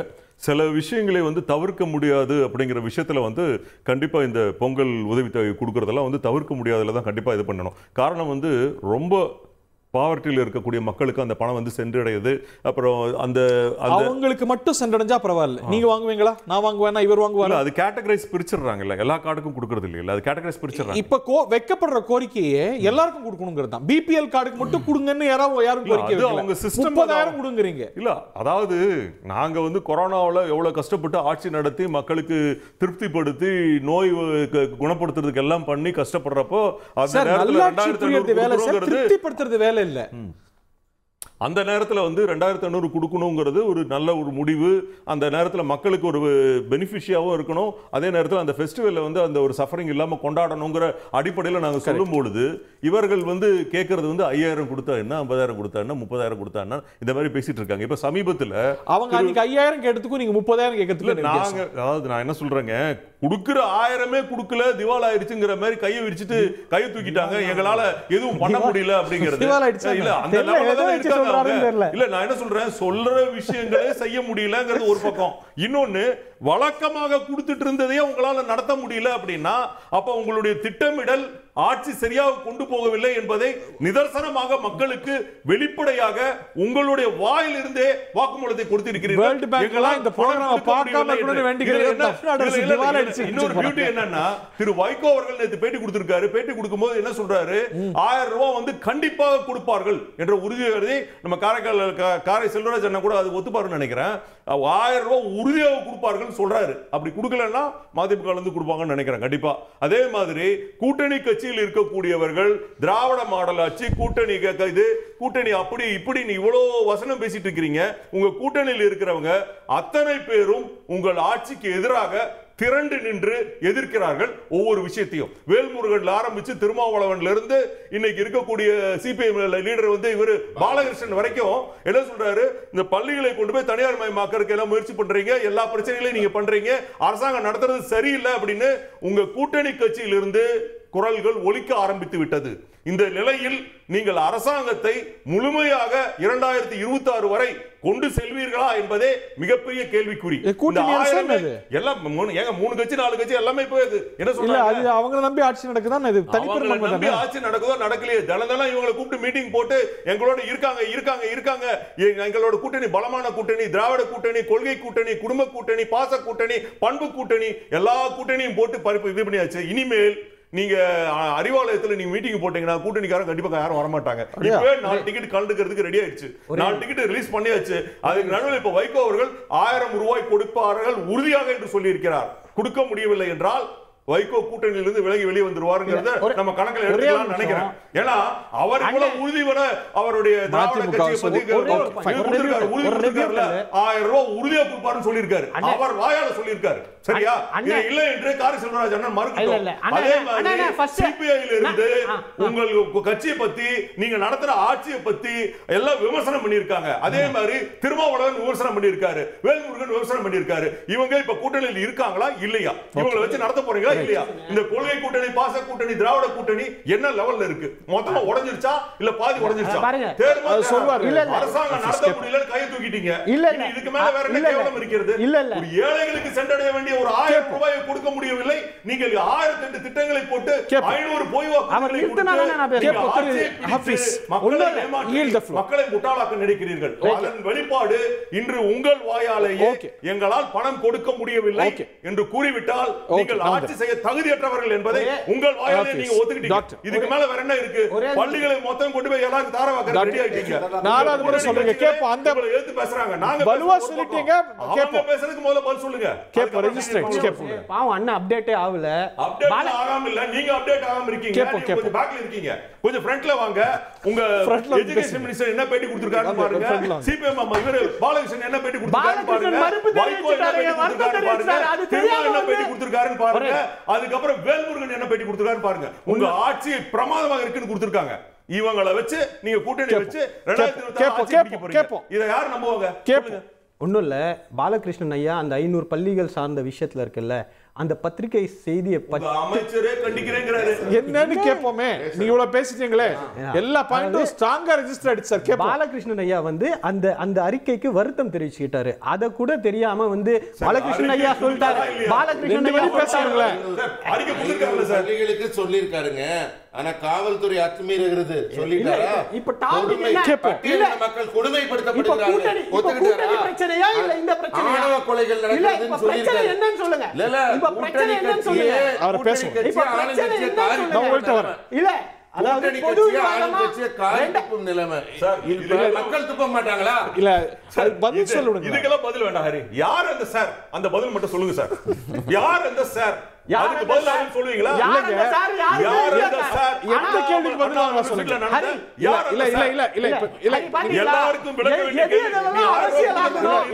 சில விஷயங்களை வந்து தவிர்க்க முடியாது அப்படிங்கிற விஷயத்தில் வந்து கண்டிப்பாக இந்த பொங்கல் உதவித்தொகை கொடுக்குறதெல்லாம் வந்து தவிர்க்க முடியாததில் தான் கண்டிப்பாக இது பண்ணணும். காரணம் வந்து ரொம்ப பாவர்ட்டியில் இருக்கக்கூடிய மக்களுக்கு அந்த பணம் வந்து சென்றடையுது. அப்புறம் அந்த அவங்களுக்கு மட்டும் சென்றடைஞ்சா பரவாயில்ல. நீங்க வாங்குவீங்களா? நான் வாங்குவேனா? இவர் வாங்குவாரா? அது கேட்டகரைஸ் பிரிச்சிடுறாங்கல்ல, எல்லா கார்டுக்கும் கொடுக்கறது இல்லையா, அது கேட்டகரைஸ் பிரிச்சிடுறாங்க. இப்ப வைக்கப்படுற கோரிக்கையே எல்லாருக்கும் கொடுக்கணுங்கிறது தான். பிபிஎல் கார்டுக்கு மட்டும் கொடுங்கன்னு யாரும் கோரிக்கை வைக்கல. அவங்க சிஸ்டம் 30,000 கொடுங்கறீங்க. இல்ல, அதாவது நாங்க வந்து கொரோனாவில் எவ்வளவு கஷ்டப்பட்டு ஆட்சி நடத்தி மக்களுக்கு திருப்திப்படுத்தி நோய் குணப்படுத்துறதுக்கு எல்லாம் பண்ணி கஷ்டப்படுறப்போ அந்த நேரத்தில் திருப்திப்படுத்துறது வேலை இல்ல. அந்த நேரத்தில் வந்து 2500 கொடுக்கணுங்கிறது ஒரு நல்ல ஒரு முடிவு. அந்த நேரத்தில் மக்களுக்கு ஒரு பெனிஃபிஷியாகவும் இருக்கணும். அதே நேரத்தில் அந்த ஃபெஸ்டிவலில் வந்து அந்த ஒரு சஃபரிங் இல்லாமல் கொண்டாடணுங்கிற அடிப்படையில் நாங்கள் சொல்லும் பொழுது இவர்கள் வந்து கேட்கறது வந்து 5000 கொடுத்தா என்ன, 50,000 கொடுத்தா என்ன, 30,000 கொடுத்தா என்ன, இந்த மாதிரி பேசிட்டு இருக்காங்க. இப்போ சமீபத்தில் அவங்க அன்னைக்கு 5000 கேட்டதுக்கும் நீங்க 30,000 கேட்கறதுக்கு நாங்க, அதாவது நான் என்ன சொல்றேங்க, கொடுக்குற 1000 கொடுக்கல, திவால் ஆயிடுச்சுங்கிற மாதிரி கையை விரிச்சிட்டு கையை தூக்கிட்டாங்க, எங்களால எதுவும் பண்ண முடியல அப்படிங்கிறது. இல்ல, அந்த லெவல்ல இல்ல, நான் என்ன சொல்றேன், சொல்ற விஷயங்களே செய்ய முடியலங்கிறது ஒரு பக்கம். இன்னொன்னு, வழக்கமாக கொடுத்துட்டு இருந்ததே உங்களால நடத்த முடியல அப்படின்னா அப்ப உங்களுடைய திட்டமிடல் ஆட்சி சரியாக கொண்டு போகவில்லை என்பதை நிதர்சனமாக மக்களுக்கு வெளிப்படையாக உங்களுடைய வாயிலிருந்தே வாக்குமூலத்தை கொடுத்திருக்கிறீர்கள். இன்னொரு பியூட்டி என்னன்னா, திரு வைகோ அவர்கள் நேற்று பேட்டி கொடுத்திருக்காரு. பேட்டி கொடுக்கும்போது என்ன சொல்றாரு, 1000 ரூபாய் வந்து கண்டிப்பாக கொடுப்பார்கள் என்ற உறுதியை நம்ம காரை செல்வராஜ் அண்ணா கூட அது ஒத்துப்பாருன்னு நினைக்கிறேன். 1000 ரூபாய் உறுதியாக கொடுப்பார்கள் சொல்றாரு. அப்படி கொடுக்கலன்னா மதிமுக இருந்து கொடுப்பாங்கன்னு நினைக்கிறேன் கண்டிப்பா. அதே மாதிரி கூட்டணி கட்சியில் இருக்கக்கூடியவர்கள் திராவிட மாடல் ஆட்சி, கூட்டணி இது கூட்டணி அப்படி இப்படி இவ்வளவு வசனம் பேசிட்டு இருக்கிறீங்க. உங்க கூட்டணியில் இருக்கிறவங்க அத்தனை பேரும் உங்கள் ஆட்சிக்கு எதிராக திரண்டு நின்று எதிர்க்கிறார்கள் ஒவ்வொரு விஷயத்தையும். வேல்முருகன்ல ஆரம்பிச்சு திருமாவளவன்ல இருந்து இன்னைக்கு இருக்கக்கூடிய சிபிஎம் லீடர் வந்து இவர் பாலகிருஷ்ணன் வரைக்கும் என்ன சொல்றாரு, இந்த பள்ளிகளை கொண்டு போய் தனியார் மயமாக்கறதுக்கு எல்லாம் முயற்சி பண்றீங்க, எல்லா பிரச்சனைகளையும் நீங்க பண்றீங்க, அரசாங்கம் நடத்துறது சரியில்லை அப்படின்னு உங்க கூட்டணி கட்சியிலிருந்து குரல்கள் ஒலிக்க ஆரம்பித்து விட்டது. இந்த நிலையில் நீங்கள் அரசாங்கத்தை முழுமையாக 2026 வரை கொண்டு செல்வீர்களா என்பதே மிகப்பெரிய கேள்விக்குறி. எல்லாம் 3 கட்சி 4 கட்சி எல்லாமே போகுது. என்ன சொல்றாங்க, அவங்க நம்பி ஆட்சி நடக்குதா, இது தனிப்பட்ட நம்பி ஆட்சி நடக்குதோ நடக்கலையே, தினம் இவங்களை கூப்பிட்டு மீட்டிங் போட்டு எங்களோட இருக்காங்க எங்களோட கூட்டணி பலமான கூட்டணி, திராவிட கூட்டணி, கொள்கை கூட்டணி, குடும்ப கூட்டணி, பாச கூட்டணி, பண்பு கூட்டணி, எல்லா கூட்டணியும் போட்டு பறிப்பு இது பண்ணியாச்சு. இனிமேல் நீங்க அறிவாலயத்துல நீங்க மீட்டிங் போட்டீங்கன்னா கூட்டணிக்காரங்க கண்டிப்பா யாரும் வர மாட்டாங்க. இப்பவே 4 டிக்கெட் கலந்துக்கிறதுக்கு ரெடி ஆயிடுச்சு, 4 டிக்கெட் ரிலீஸ் பண்ணியாச்சு. அதுக்கு நடுவில் இப்ப வைகோ அவர்கள் 1000 ரூபாய் கொடுப்பார்கள் உறுதியாக என்று சொல்லி இருக்கிறார். கொடுக்க முடியவில்லை என்றால் வைகோ கூட்டணியிலிருந்து விலகி வெளியே வந்துருவாருங்கிறத நம்ம கணக்கில் எடுத்துக்கலாம்னு நினைக்கிறேன். ஏன்னா அவர் இவ்வளவு உறுதிவன அவருடைய திராவிட கட்சியை பத்தி 1000 ரூபாய் உறுதியா கொடுப்பாருன்னு சொல்லியிருக்காரு, அவர் வாயால சொல்லியிருக்காரு. சரியா, இல்லை என்று காரி செல்வராஜ் அண்ணன் மறுக்கிறோம். அதே மாதிரி சிபிஐல இருந்து உங்கள் கட்சியை பத்தி நீங்க நடத்துற ஆட்சியை பத்தி எல்லாம் விமர்சனம் பண்ணியிருக்காங்க. அதே மாதிரி திருமாவளவன் விமர்சனம் பண்ணியிருக்காரு, வேல்முருகன் விமர்சனம் பண்ணியிருக்காரு. இவங்க இப்ப கூட்டணியில் இருக்காங்களா இல்லையா, இவங்களை வச்சு நடத்த போறீங்களா இல்லையா, இந்த கொள்கை கூட்டணி, பாச கூட்டணி, திராவிட கூட்டணி என்ன லெவல்ல இருக்கு, மொத்தமா உடைஞ்சிருச்சா இல்ல பாதி உடைஞ்சிருச்சா, அரசாங்கம் நடத்த முடியல கையை தூக்கிட்டீங்க. இதுக்கு மேல வேற என்ன கேவலம் இருக்கிறது? ஒரு ஏழைகளுக்கு சென்றடைய வேண்டிய ஒரு 1000 ரூபாயை கொடுக்க முடியவில்லை, நீங்கள் 1008 திட்டங்களை போட்டு 500 பொய் வாக்குறுதிகளை மக்களை முட்டாளாக்க நினைக்கிறீர்கள். அதன் வெளிப்பாடு இன்று உங்கள் வாயாலேயே எங்களால் பணம் கொடுக்க முடியவில்லை என்று கூறிவிட்டால் நீங்கள் ஆட்சி செய்ய தகுதியற்றவர்கள் என்பதை உங்கள் வாயாலே நீங்க ஒத்துக்கிட்டீங்க. இதுக்கு மேல வேற என்ன இருக்கு? பள்ளிகளை மொத்தம் கொண்டு போய் எல்லாரும் தாரவாக்க ரெடி ஆயிட்டீங்க. நாலாவது முறை சொல்றீங்க, கேப்போம். அந்த எழுத்து பேசுறாங்க, நாங்க பலுவா சொல்லிட்டீங்க, கேப்போம். பேசுறதுக்கு முதல்ல பதில் சொல்லுங்க. கேப்போம், ரெஜிஸ்ட்ரேட் கேப்போம். பாவம் அண்ணா அப்டேட்டே ஆகல, அப்டேட் ஆகாம இல்ல, நீங்க அப்டேட் ஆகாம இருக்கீங்க. கொஞ்சம் பேக்ல இருக்கீங்க, கொஞ்சம் ஃப்ரண்ட்ல வாங்க. உங்க எஜுகேஷன் மினிஸ்டர் என்ன பேட்டி கொடுத்திருக்காருன்னு பாருங்க, சிபிஎம் இவரு பாலகிருஷ்ணன் என்ன பேட்டி கொடுத்திருக்காருன்னு பாருங்க, வைகோ என்ன பேட்டி கொடுத்திருக்காருன்னு பாருங்க, திருமா என்ன பேட்டி கொடுத்திருக்காருன்னு பாருங்க, அதுக்கப்புறம் வேல்முருகன் என்ன பேட்டி கொடுத்திருக்காருன்னு பாருங்க. உங்க ஆட்சி பிரமாதமாக இருக்குன்னு கொடுத்திருக்காங்க. இவங்களை வச்சு நீங்க கூட்டணி வச்சு 2026 இதை யார் நம்புவாங்க? கேளுங்க. ஒன்றும் இல்லை, பாலகிருஷ்ணன் ஐயா அந்த 500 பள்ளிகள் சார்ந்த விஷயத்துல இருக்குல்ல, அந்த பத்திரிகை செய்தியை அமைச்சரே கண்டிக்கிறேங்கிறாரு. என்னன்னு கேட்போமே, நீங்க இவ்வளவு பேசிட்டீங்களே, எல்லா பாயிண்டும் ஸ்ட்ராங்கா ரெஜிஸ்டர் ஆயிடுச்சு சார். பாலகிருஷ்ணன் ஐயா வந்து அந்த அறிக்கைக்கு வருத்தம் தெரிவிச்சுக்கிட்டாரு. அத கூட தெரியாம வந்து பாலகிருஷ்ணன் ஐயா சொல்லிட்டாரு. பாலகிருஷ்ணன் ஐயா பேசுறாங்களே, அறிக்கை கொடுத்திருக்காங்க சார், பள்ளிகளுக்கு சொல்லியிருக்காருங்க. ஆனா காவல்துறை அத்துமீறுகிறது சொல்லிட்டாரா? இப்ப டாபிக் என்ன? இல்ல, மக்கள் கொடுமைப்படுத்தப்படுகிறாங்க. ஒத்துக்கிட்டாரா? பிரச்சனையா இல்ல இந்த பிரச்சனையா? ஆணவ கொலைகள் நடக்குதுன்னு சொல்லிருக்காரு. என்னன்னு சொல்லுங்க. இல்ல, இப்ப பிரச்சனை என்னன்னு சொல்லுங்க. அவர் பேசுங்க. இப்ப பிரச்சனை என்னன்னு சொல்லுங்க. இல்ல, அதாவது மக்கள் துப்ப மாட்டாங்களா? இல்ல, பதில் சொல்லுங்க. இதுக்கெல்லாம் பதில் வேண்டாம் ஹரி. யார் அந்த சார்? அந்த பதில் மட்டும் சொல்லுங்க சார். யார் அந்த சார்? அதுக்கு பதில் யாரும் சொல்லுவீங்களா? இல்லங்க சார், யார் அந்த சார்? எந்த கேள்விக்கு பதில் நான் சொல்லுங்க. இல்ல எல்லாருக்கும் விளக்க வேண்டிய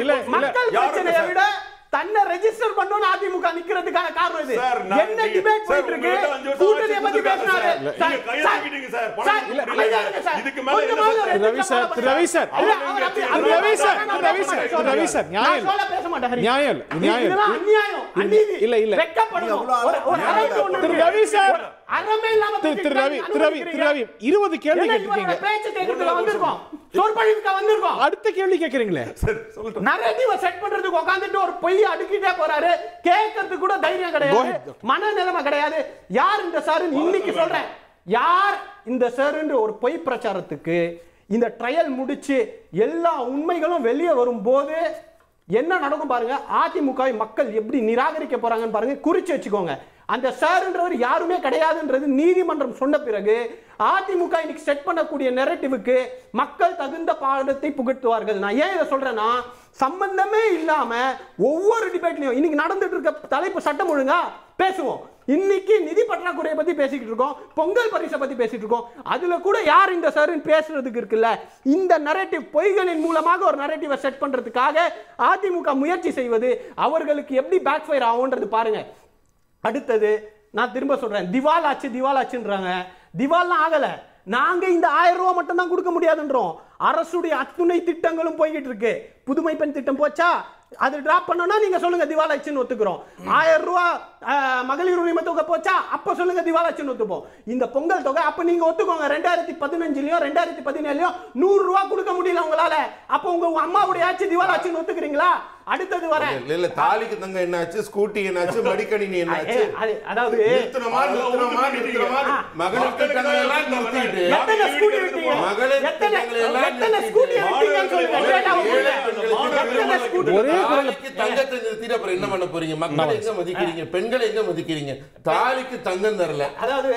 இல்ல மக்கள் பிரச்சனையை விட தன்னை ரெஜிஸ்டர் பண்ணனும் அதிமுக நிக்கிறதுக்கான காரணம் இது. என்ன டிபேட் போயிட்டு இருக்கு? கூட்டணியை பத்தி பேசுறாரு. நீங்க கைய தூக்கிட்டீங்க சார். இதுக்கு மேல ரவி சார் நியாயம் பேச மாட்டாரு. நியாயம் இதெல்லாம் அநியாயம், அநீதி. இல்ல வெட்கப்படணும். ஒரு அரைக்கு ஒண்ணு ரவி சார், அறமே இல்லாம ரவி 20 கேள்வி கேட்டீங்க. பேச்சு கேக்குறதுல வந்திருக்கோம், சொற்பொழிவுக்கு வந்திருக்கோம். அடுத்த கேள்வி கேக்குறீங்களே. நரேட்டிவ் செட் பண்றதுக்கு உட்கார்ந்துட்டு ஒரு பொய் அடுக்கிட்டே போறாரு. கேட்கறதுக்கு கூட தைரியம் கிடையாது, மனநிலைமை கிடையாது. யார் இந்த சார்? இன்னைக்கு சொல்றேன், யார் இந்த சார்? ஒரு பொய் பிரச்சாரத்துக்கு இந்த ட்ரையல் முடிச்சு எல்லா உண்மைகளும் வெளியே வரும்போது என்ன நடக்கும் பாருங்க. அதிமுக மக்கள் எப்படி நிராகரிக்க போறாங்கன்னு பாருங்க, குறிச்சு வச்சுக்கோங்க. அந்த சார்ன்றவர் யாருமே கிடையாதுன்றது நீதிமன்றம் சொன்ன பிறகு அதிமுக இன்னைக்கு செட் பண்ணக்கூடிய நெரட்டிவுக்கு மக்கள் தகுந்த பாடத்தை புகட்டுவார்கள். நான் ஏன் இதை சொல்றேன்னா, சம்பந்தமே இல்லாம ஒவ்வொரு டிபேட்லயும் இன்னைக்கு நடந்துட்டு இருக்க தலைப்பு சட்டம் ஒழுங்கா பேசுவோம், இன்னைக்கு நிதி பற்றாக்குறையை பத்தி பேசிக்கிட்டு இருக்கோம், பொங்கல் பரிசை பத்தி பேசிட்டு இருக்கோம். அதுல கூட யார் இந்த சார்னு பேசுறதுக்கு இருக்குல்ல. இந்த நரேட்டிவ் பொய்களின் மூலமாக ஒரு நரேட்டிவை செட் பண்றதுக்காக அதிமுக முயற்சி செய்வது அவர்களுக்கு எப்படி பேக் ஃபயர் ஆகும்ன்றது பாருங்க. அடுத்தது நான் திரும்ப சொல்றேன், திவாலாச்சுன்றாங்க. திவால்லாம் ஆகல, நாங்க இந்த 1000 ரூபாய் மட்டும் தான் கொடுக்க முடியாதுன்றோம். அரசுடைய அத்துணை திட்டங்களும் போய்கிட்டு இருக்கு. புதுமை பெண் திட்டம் போச்சா, அது டிராப் பண்ணோம்னா நீங்க சொல்லுங்க திவாலாச்சுன்னு ஒத்துக்கிறோம். 1000 ரூபாய் மகளிர் உரிமை தொகை போச்சா, அப்ப சொல்லுங்க திவாலாச்சுன்னு ஒத்துப்போம். இந்த பொங்கல் தொகை அப்ப நீங்க ஒத்துக்கோங்க. 2015லயோ 2017லயோ 100 ரூபாய் கொடுக்க முடியல உங்களால, அப்ப உங்க அம்மாவுடைய ஆட்சி திவாலாச்சுன்னு ஒத்துக்கிறீங்களா? அடுத்தது வர இல்ல தாலிக்கு தங்க என்னாச்சு, ஸ்கூட்டி என்னாச்சு, மடிக்கணினி என்னாச்சு, அதாவது மகளிர் திட்டங்கள் எல்லாம் நிறுத்திட்டு எத்தனை ஸ்கூட்டி விட்டீங்க? எத்தனை ஸ்கூட்டி விட்டீங்கன்னு சொல்லுங்க. ஒரே தாலிக்கு தங்கத்தை நிறுத்திட்டு அப்புறம் என்ன பண்ண போறீங்க? மக்களை எங்க மதிக்கிறீங்க? பெண்களை எங்க மதிக்கிறீங்க? தாலிக்கு தங்கம் தரல. அதாவது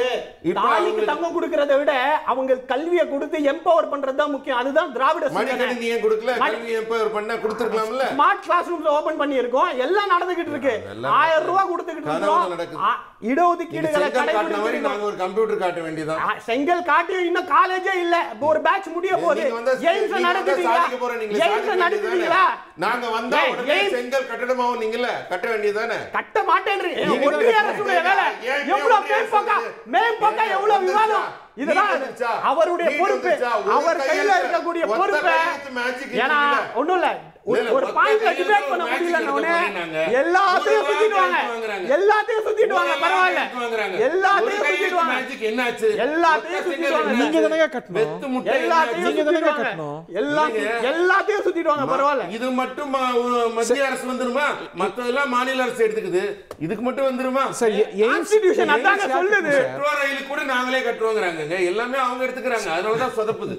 தாலிக்கு தங்கம் கொடுக்கறதை விட அவங்க கல்வியை கொடுத்து எம்பவர் பண்றது தான் முக்கியம். அதுதான் திராவிட மடிக்கணினி ஏன் கொடுக்கல? கல்வி எம்பவர் பண்ண கொடுத்திருக்கலாம்ல. ஸ்மார்ட் கிளாஸ் ரூம்ல ஓபன் பண்ணி இருக்கோம், எல்லாம் நடந்துகிட்டு இருக்கு. 1000 ரூபாய் கொடுத்துக்கிட்டு இருக்கோம். இடஒதுக்கீடுகளை கடைபிடிக்கிறோம். நாங்க ஒரு கம்ப்யூட்டர் காட்ட வேண்டியதான். செங்கல் காட்டியும் இன்னும் காலேஜே இல்ல. ஒரு பேட்ச் முடிய போகுது. எய்ம்ஸ் நடந்துட்டீங்களா? எய்ம்ஸ் நடந்துட்டீங்களா? நாங்க வந்தா உடனே செங்கல் கட்டடமாவும் நீங்கல கட்ட வேண்டியதானே? கட்ட மாட்டேன்றீங்க. ஒன்றிய அரசுடைய வேலை எவ்வளவு மேம்போக்கா எவ்வளவு விவாதம். இதுதான் அவருடைய பொறுப்பு. அவர் கையில இருக்கக்கூடிய பொறுப்பு. ஏன்னா ஒண்ணும் இல்ல, ஒரு பாயிண்ட்ல டிபேட் பண்ண முடியலன்னே எல்லாத்தையும் சுத்திடுவாங்க. பரவாயில்ல, எல்லாத்தையும் சுத்திடுவாங்க. மேஜிக் என்னாச்சு? எல்லாத்தையும் சுத்திடுவாங்க. நீங்க தானே கட்டணும். எல்லாத்தையும் சுத்திடுவாங்க. பரவாயில்ல. இது மட்டும் மத்திய அரசு வந்துருமா? மத்ததெல்லாம் மாநில அரசு எடுத்துக்குது. இதுக்கு மட்டும் வந்துருமா? சரி, கான்ஸ்டிடியூஷன் அதாங்க சொல்லுது. மெட்ரோ ரயில் கூட நாங்களே கட்டுவாங்கறாங்க. எல்லாமே அவங்க எடுத்துக்கறாங்க. அதனால தான் சொதப்புது.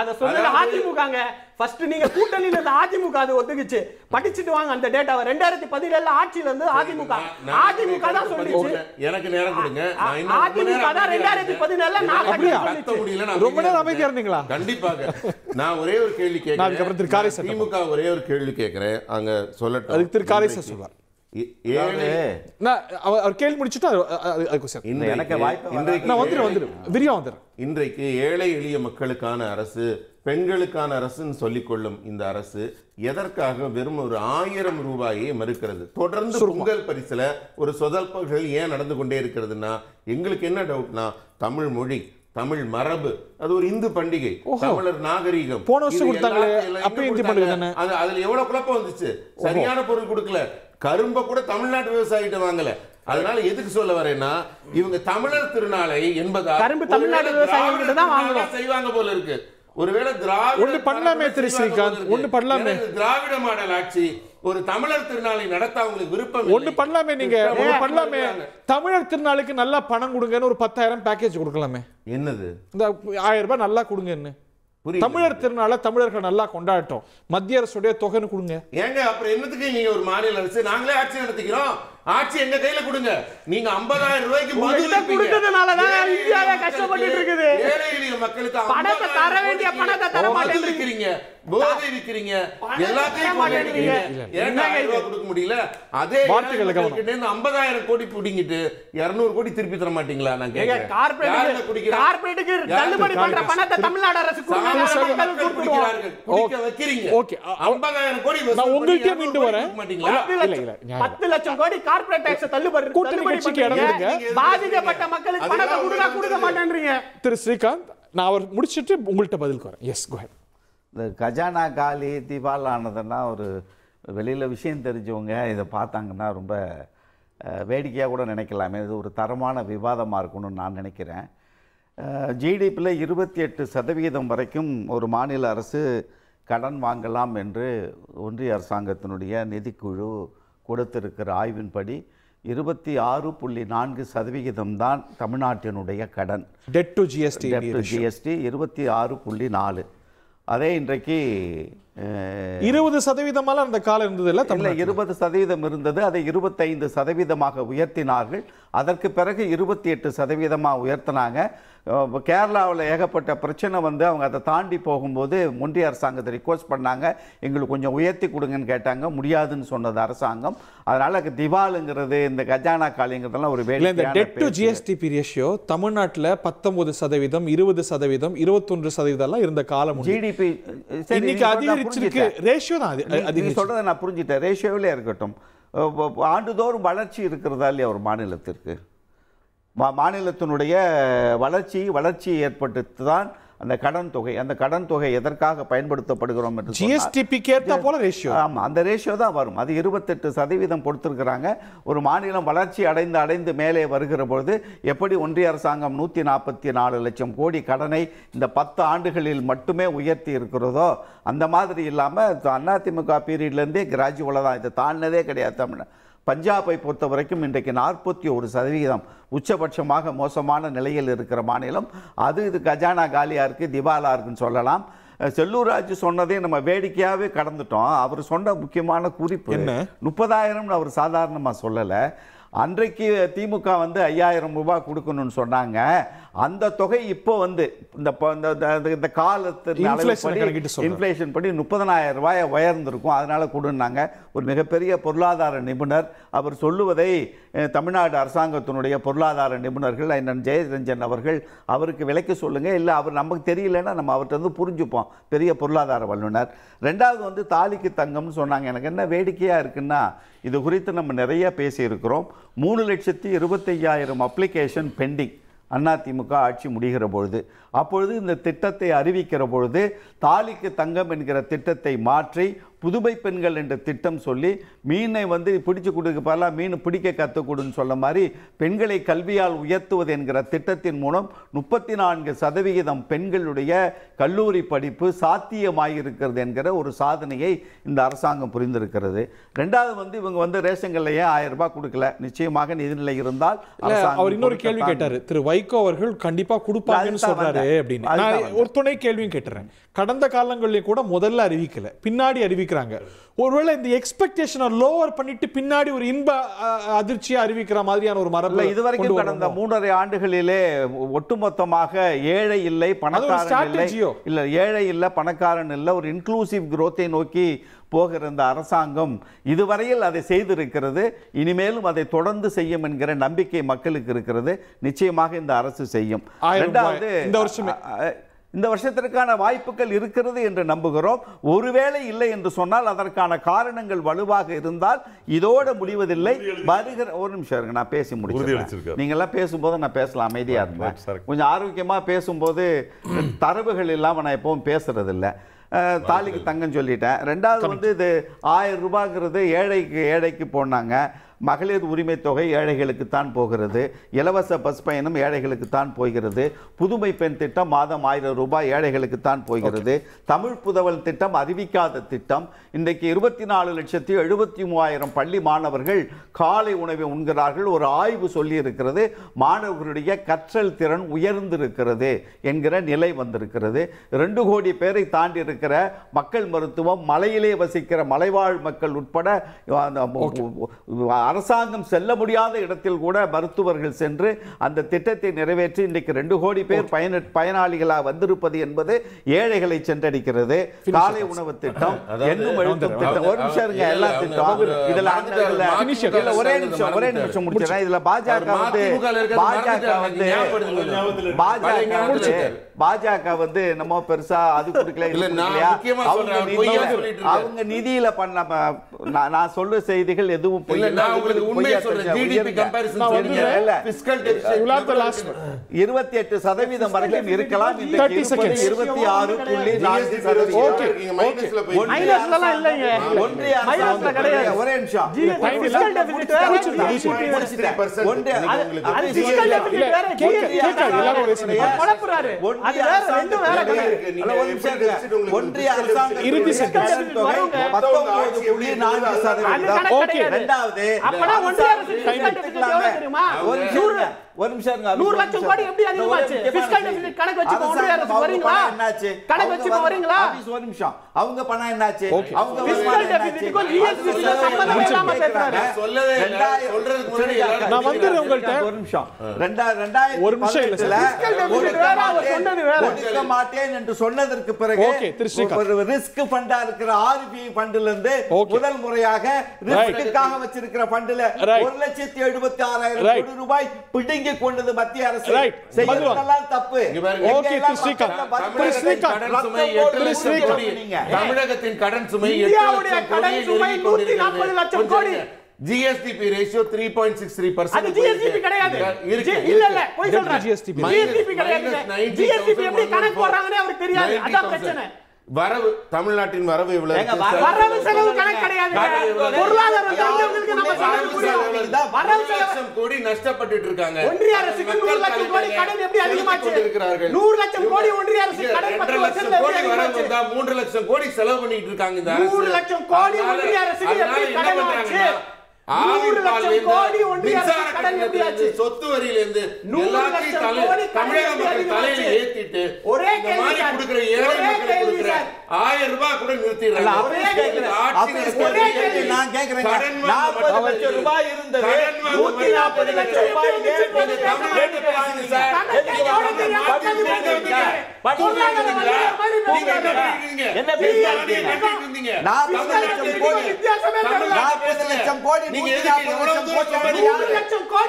அத சொல்லுங்க அதிமுகங்க. ஃபர்ஸ்ட் நீங்க கூட்டணியில இருந்த அதிமுக அது ஒத்துக்கிச்சு. படிச்சிட்டு வாங்க அந்த டேட்டாவை. 2017ல ஆட்சியில இருந்து அதிமுக தான் சொல்லிச்சு. எனக்கு நேரம் கொடுங்க. அதிமுக தான் 2017ல நான் கட்ட முடியல. ரொம்ப நேரம் அமைதியா இருந்தீங்களா? கண்டிப்பாக. நான் ஒரே ஒரு கேள்வி கேக்குறேன். திமுக ஒரே ஒரு கேள்வி கேக்குறேன். அங்க சொல்லட்டும். அதுக்கு திரு காரேச சொல்வார். கேள்வி முடிச்சுட்டு இன்றைக்கு ஏழை எளிய மக்களுக்கான அரசு, பெண்களுக்கான அரசுன்னு சொல்லிக்கொள்ளும் இந்த அரசு எதற்காக வெறும் ஒரு 1000 ரூபாயை மறுக்கிறது? தொடர்ந்து பொங்கல் பரிசுல ஒரு சொதல்பங்கள் ஏன் நடந்து கொண்டே இருக்கிறதுனா, எங்களுக்கு என்ன டவுட்னா, தமிழ் மொழி, தமிழ் மரபு, அது ஒரு இந்து பண்டிகை, தமிழர் நாகரீகம். போன வருஷம் கொடுத்தாங்களே, அதுல எவ்வளவு குழப்பம் வந்துச்சு. சரியான பொருள் கொடுக்கல. கரும்ப கூட தமிழ்நாட்டு விவசாயிட்ட வாங்கல. அதனால எதுக்கு சொல்ல வரேன்னா, இவங்க தமிழர் திருநாளை என்பதா கரும்பு தமிழ்நாடு விவசாயிகிட்ட தான் வாங்குறோம் செய்வாங்க போல இருக்கு. ஒருவேளை திராவிட மாடல் ஆட்சி ஒரு தமிழர் திருநாளை நடத்த அவங்களுக்கு விருப்பம் ஒண்ணு பண்ணலாமே. நீங்க பண்ணலாமே, தமிழர் திருநாளுக்கு நல்லா பணம் கொடுங்கன்னு ஒரு 10,000 பேக்கேஜ் கொடுக்கலாமே. என்னது இந்த 1000 ரூபாய் நல்லா கொடுங்கன்னு. தமிழர் திருநாளை தமிழர்கள் நல்லா கொண்டாடட்டும், மத்திய அரசுடைய தொகைன்னு கொடுங்க. ஏங்க அப்புறம் என்னத்துக்கு நீங்க ஒரு மாநில அரசு? நாங்களே ஆட்சி நடத்திக்கிறோம். ஆட்சி எங்க கையில கொடுங்க. நீங்க 50,000 ரூபாய்க்கு கொடுத்ததுனாலதான் இந்தியாவே கஷ்டப்பட்டு இருக்குது. ஏழை எளிய மக்களுக்கு பணத்தை தர வேண்டிய பணத்தை தர மாட்டேங்கிறீங்க. போதை விக்கிறீங்க. எல்லாத்தையும் கொடுக்க முடியல. அதே 50,000 கோடி பிடிங்கிட்டு 200 கோடி திருப்பி தர மாட்டீங்களா? நான் கேக்குறேன். கார்ப்பரேட்டுக்கு தள்ளுபடி பண்ற பணத்தை தமிழ்நாடு அரசு குடிக்க வைக்கிறீங்க. ஓகே, 50,000 கோடி நான் உங்கள்கிட்ட மீண்டு வரேன். 10 லட்சம் கோடி கார்ப்பரேட் டாக்ஸ் தள்ளுபடி பண்றீங்க. பாதிக்கப்பட்ட மக்களுக்கு பணத்தை கொடுக்க மாட்டேன்றீங்க. திரு ஸ்ரீகாந்த், நான் அவர் முடிச்சிட்டு உங்கள்கிட்ட பதில் வரேன். எஸ், கோ ஹெட். இந்த கஜானா காலி திவால் ஆனதுன்னா ஒரு வெளியில் விஷயம் தெரிஞ்சவங்க இதை பார்த்தாங்கன்னா ரொம்ப வேடிக்கையாக கூட நினைக்கலாமே. இது ஒரு தரமான விவாதமாக இருக்கணும்னு நான் நினைக்கிறேன். ஜிடிபியில் 28% வரைக்கும் ஒரு மாநில அரசு கடன் வாங்கலாம் என்று ஒன்றிய அரசாங்கத்தினுடைய நிதிக்குழு கொடுத்திருக்கிற ஆய்வின்படி 26.4% தான் தமிழ்நாட்டினுடைய கடன். Debt to GST 26.4. அதே இன்றைக்கு 20% அந்த காலம் இருந்தது இல்ல? 20% இருந்தது. அதை 25% உயர்த்தினார்கள். அதற்கு பிறகு 28% உயர்த்தினாங்க. கேரளாவில் ஏகப்பட்ட பிரச்சனை வந்து அவங்க அதை தாண்டி போகும்போது ஒன்றிய அரசாங்கத்தை ரிக்வஸ்ட் பண்ணாங்க, எங்களுக்கு கொஞ்சம் உயர்த்தி கொடுங்கன்னு கேட்டாங்க. முடியாதுன்னு சொன்னது அரசாங்கம். அதனால திவாலுங்கிறது இந்த கஜானா காலிங்கிறதெல்லாம் ஒரு வேலை. இந்த டெட் டு ஜிஎஸ்டிபி ரேஷியோ தமிழ்நாட்டில் 19%, 20%, 21% இருந்த காலம். ஜிடிபி இன்னைக்கு அதிகரிச்சிருக்கு. ரேஷியோ தான் அது சொல்றதை நான் புரிஞ்சுட்டேன். ரேஷியோவிலே இருக்கட்டும். ஆண்டுதோறும் வளர்ச்சி இருக்கிறதா இல்லையா ஒரு மாநிலத்திற்கு? மாநிலத்தினுடைய வளர்ச்சி ஏற்பட்டு தான் அந்த கடன் தொகை எதற்காக பயன்படுத்தப்படுகிறோம் என்று ஜிஎஸ்டிபிக்கு ஏற்ற போல ரேஷியோ. ஆமாம், அந்த ரேஷியோ தான் வரும். அது 28% கொடுத்துருக்குறாங்க. ஒரு மாநிலம் வளர்ச்சி அடைந்து மேலே வருகிற பொழுது எப்படி ஒன்றிய அரசாங்கம் 144 லட்சம் கோடி கடனை இந்த 10 ஆண்டுகளில் மட்டுமே உயர்த்தி இருக்கிறதோ அந்த மாதிரி இல்லாமல் அதிமுக பீரியட்லேருந்தே கிராஜுவலாக தான், இதை தாண்டினதே கிடையாது. தமிழ் பஞ்சாபை பொறுத்த வரைக்கும் இன்றைக்கு 41% உச்சபட்சமாக மோசமான நிலையில் இருக்கிற மாநிலம் அது. இது கஜானா காலியாக இருக்குது, திவாலா இருக்குன்னு சொல்லலாம். செல்லூர் ராஜு சொன்னதே நம்ம வேடிக்கையாகவே கடந்துட்டோம். அவர் சொன்ன முக்கியமான குறிப்பு 30,000 அவர் சாதாரணமாக சொல்லலை. அன்றைக்கு திமுக வந்து 5,000 ரூபாய் கொடுக்கணும்னு சொன்னாங்க. அந்த தொகை இப்போ வந்து இந்த காலத்தின் இன்ஃப்ளேஷன் படி 30,000 ரூபாய் உயர்ந்திருக்கும். அதனால கொடுன்னாங்க. ஒரு மிகப்பெரிய பொருளாதார நிபுணர் அவர் சொல்லுவதை தமிழ்நாடு அரசாங்கத்தினுடைய பொருளாதார நிபுணர்கள் அண்ணன் ஜெயரஞ்சன் அவருக்கு விளக்கி சொல்லுங்க. இல்லை அவர் நமக்கு தெரியலன்னா நம்ம அவர்கிட்ட வந்து புரிஞ்சுப்போம். பெரிய பொருளாதார வல்லுநர். ரெண்டாவது வந்து தாலிக்கு தங்கம்னு சொன்னாங்க. எனக்கு என்ன வேடிக்கையாக இருக்குன்னா, இது குறித்து நம்ம நிறைய பேசியிருக்கிறோம். 3,25,000 அப்ளிகேஷன் பெண்டிங் அதிமுக ஆட்சி முடிகிற பொழுது. அப்பொழுது இந்த திட்டத்தை அறிவிக்கிற பொழுது தாலிக்கு தங்கம் என்கிற திட்டத்தை மாற்றி புதுமை பெண்கள் என்ற திட்டம் சொல்லி மீனை வந்து பிடிச்சு கொடுக்க பதிலாக மீன் பிடிக்க கற்றுக்கொடுன்னு சொல்ல மாதிரி பெண்களை கல்வியால் உயர்த்துவது என்கிற திட்டத்தின் மூலம் 34% பெண்களுடைய கல்லூரி படிப்பு சாத்தியமாயிருக்கிறது என்கிற ஒரு சாதனையை இந்த அரசாங்கம் புரிந்திருக்கிறது. ரெண்டாவது வந்து இவங்க வந்து ரேஷன்கள்ல ஏன் 1000 ரூபாய் கொடுக்கல? நிச்சயமாக நிதிநிலை இருந்தால் அவர் இன்னொரு கேள்வி கேட்டாரு. திரு வைகோ அவர்கள் கண்டிப்பா கொடுப்பாங்கன்னு சொல்றாரு அப்படின்னு. நான் ஒரு துணை கேள்வியும் கேட்டுறேன். கடந்த காலங்களிலே கூட முதல்ல அறிவிக்கல, பின்னாடி அறிவிக்கிறாங்க. ஒருவேளை இந்த எக்ஸ்பெக்டேஷனை லோவர் பண்ணிட்டு பின்னாடி ஒரு இன்ப அதிர்ச்சியை அறிவிக்கிற மாதிரியான ஒரு மரபு இதுவரைக்கும் கடந்த 3.5 ஆண்டுகளிலே ஒட்டுமொத்தமாக ஏழை இல்லை பணக்காரன் இல்லை, ஏழை இல்லை பணக்காரன் இல்லை, ஒரு இன்க்ளூசிவ் குரோத்தை நோக்கி போகிற இந்த அரசாங்கம் இதுவரையில் அதை செய்திருக்கிறது. இனிமேலும் அதை தொடர்ந்து செய்யும் என்கிற நம்பிக்கை மக்களுக்கு இருக்கிறது. நிச்சயமாக இந்த அரசு செய்யும். இந்த வருஷத்திற்கான வாய்ப்புகள் இருக்கிறது என்று நம்புகிறோம். ஒருவேளை இல்லை என்று சொன்னால் அதற்கான காரணங்கள் வலுவாக இருந்தால் இதோடு முடிவதில்லை. வருகிற ஒரு நிமிஷம் இருங்க, நான் பேசி முடிச்சிருக்கேன். நீங்க எல்லாம் பேசும்போது நான் பேசலாம், அமைதியா இருந்தேன். கொஞ்சம் ஆரோக்கியமா பேசும்போது தரவுகள் இல்லாம நான் எப்பவும் பேசுறது இல்லை. தாலிக்கு தங்கம் சொல்லிட்டேன். ரெண்டாவது வந்து இது 1000 ரூபாய்ங்கிறது ஏழைக்கு போனாங்க. மகளிர் உரிமை தொகை ஏழைகளுக்குத்தான் போகிறது. இலவச பஸ் பயணம் ஏழைகளுக்குத்தான் போகிறது. புதுமை பெண் திட்டம் மாதம் 1000 ரூபாய் ஏழைகளுக்குத்தான் போகிறது. தமிழ் புதவல் திட்டம் அறிவிக்காத திட்டம். இன்றைக்கு 24,73,000 பள்ளி மாணவர்கள் காலை உணவை உண்கிறார்கள். ஒரு ஆய்வு சொல்லி இருக்கிறது மாணவர்களுடைய கற்றல் திறன் உயர்ந்திருக்கிறது என்கிற நிலை வந்திருக்கிறது. 2 கோடி பேரை தாண்டி இருக்கிற மக்கள் மருத்துவம், மலையிலே வசிக்கிற மலைவாழ் மக்கள் உட்பட அரசாங்கம் செல்ல முடியாத இடத்தில் கூட மருத்துவர்கள் சென்று அந்த திட்டத்தை நிறைவேற்றி இன்றைக்கு 2 கோடி பேர் பயனாளிகளாக வந்திருப்பது என்பது ஏழைகளை சென்றடிக்கிறது. காலை உணவு திட்டம், எண்ணும் எழுத்தும் திட்டம், ஒரு நிமிஷம் இருங்க, எல்லா திட்டம் இதுல ஒரே நிமிஷம் முடிச்சிடறேன். இதுல பாஜக வந்து நம்ம பெருசா அது கொடுக்கல, அவங்க நிதியில பண்ண நான் சொல்ற செய்திகள் எதுவும் 28% வரைக்கும் இருக்கலாம். 26 ஒரு நிமிஷம் இருங்க. 100 லட்சம் கோடி எப்படி அதிகமாச்சு? ஃபிஸ்கல் டெபிசிட் கணக்கு வச்சு ஒன்றிய அரசு வரீங்களா? என்னாச்சு? கணக்கு வச்சு வரீங்களா? ஒரு நிமிஷம். அவங்க பணம் என்னாச்சு? அவங்க ஃபிஸ்கல் டெபிசிட்க்கு ஜிஎஸ்டி சம்பந்தம் இல்லாம பேசுறாங்க. சொல்லவே இல்ல. சொல்றதுக்கு முன்னாடி நான் வந்துறேன் உங்கள்ட்ட. ஒரு நிமிஷம். 2000 ஒரு நிமிஷம் இல்ல சார். ஃபிஸ்கல் டெபிசிட் வேற, அவர் சொன்னது வேற. கொடுக்க மாட்டேன் என்று சொன்னதற்கு பிறகு ஒரு ரிஸ்க் ஃபண்டா இருக்கிற ஆர்பிஐ ஃபண்ட்ல இருந்து முதல் முறையாக ரிஸ்க்குக்காக வச்சிருக்கிற ஃபண்ட்ல 1,76,600 கோடி ரூபாய் பிடுங்கி கொண்டது மத்திய அரசு. செய்யறதெல்லாம் தப்பு. ஓகே தமிழகத்தின் கடன் சுமை இந்தியாவுடைய கடன் சுமை 140 லட்சம் கோடி. GSDP ratio 3.63%. அது GSDP கிடையாது. இல்ல இல்ல போய் சொல்றேன். GSDP கிடையாது. GSDP எப்படி கணக்கு போடுறாங்கன்னு அவருக்கு தெரியாது. அதான் பிரச்சனை. வரவு தமிழ்நாட்டின் வரவு இவ்வளவு. வரவு செலவு கணக்கு கிடையாது. பொருளாதாரம் தெரிஞ்சவங்களுக்கு நம்ம சொல்றது புரியும். வரவு செலவு கோடி நஷ்டப்பட்டுட்டு இருக்காங்க. ஒன்றிய அரசுக்கு 100 லட்சம் கோடி கடன் எப்படி அதிகமாச்சு? 100 லட்சம் கோடி ஒன்றிய அரசு கடன் 10 வருஷத்துல எப்படி அதிகமாச்சு? 3 லட்சம் கோடி செலவு பண்ணிட்டு இருக்காங்க இந்த அரசு. 100 லட்சம் கோடி ஒன்றிய அரசுக்கு எப்படி கடன் ஆச்சு? 100 லட்சம் கோடி ஒன்றிய அரசு கடன் எப்படி ஆச்சு? சொத்து வரியிலிருந்து எல்லாத்தையும் தமிழக மக்கள் தலையில ஏத்திட்டு ஒரே கேள்வி கொடுக்கிற ஏழை மக்களுக்கு கொடுக்கிற 1000 ரூபாய் கூட நிறுத்திடுறாங்க. நான் கேக்குறேன். 40 லட்சம் ரூபாய் இருந்தது 140 லட்சம் ரூபாய் என்ன பேசுறீங்க? 40 லட்சம் கோடி 40 லட்சம் கோடி 100 லட்சம் கோடி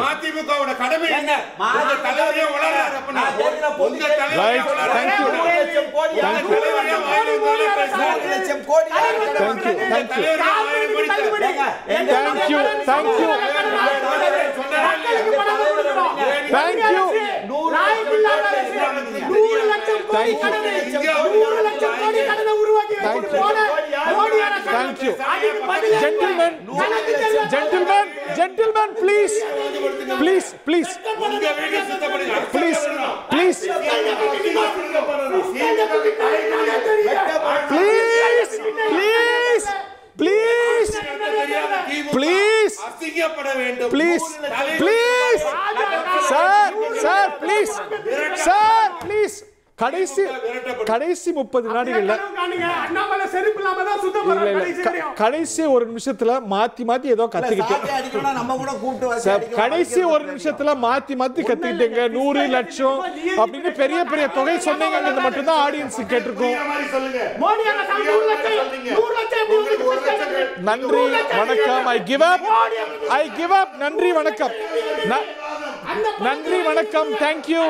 மதிமுகவோட கடமை என்ன? தலைவரே வளர்றாரு அப்படின்னா உங்க Gentlemen, please. Please. கடைசி 30 வினாடிகள்ல கடைசி ஒரு நிமிஷத்துல மாத்தி ஏதோ கத்துக்கிட்டு கடைசி ஒரு நிமிஷத்துல மாத்தி கத்துக்கிட்டீங்க. 100 லட்சம் அப்படின்னு பெரிய தொகை சொன்னீங்க மட்டும்தான் ஆடியன்ஸ் கேட்டிருக்கோம். நன்றி வணக்கம். I give up. நன்றி வணக்கம். Thank you.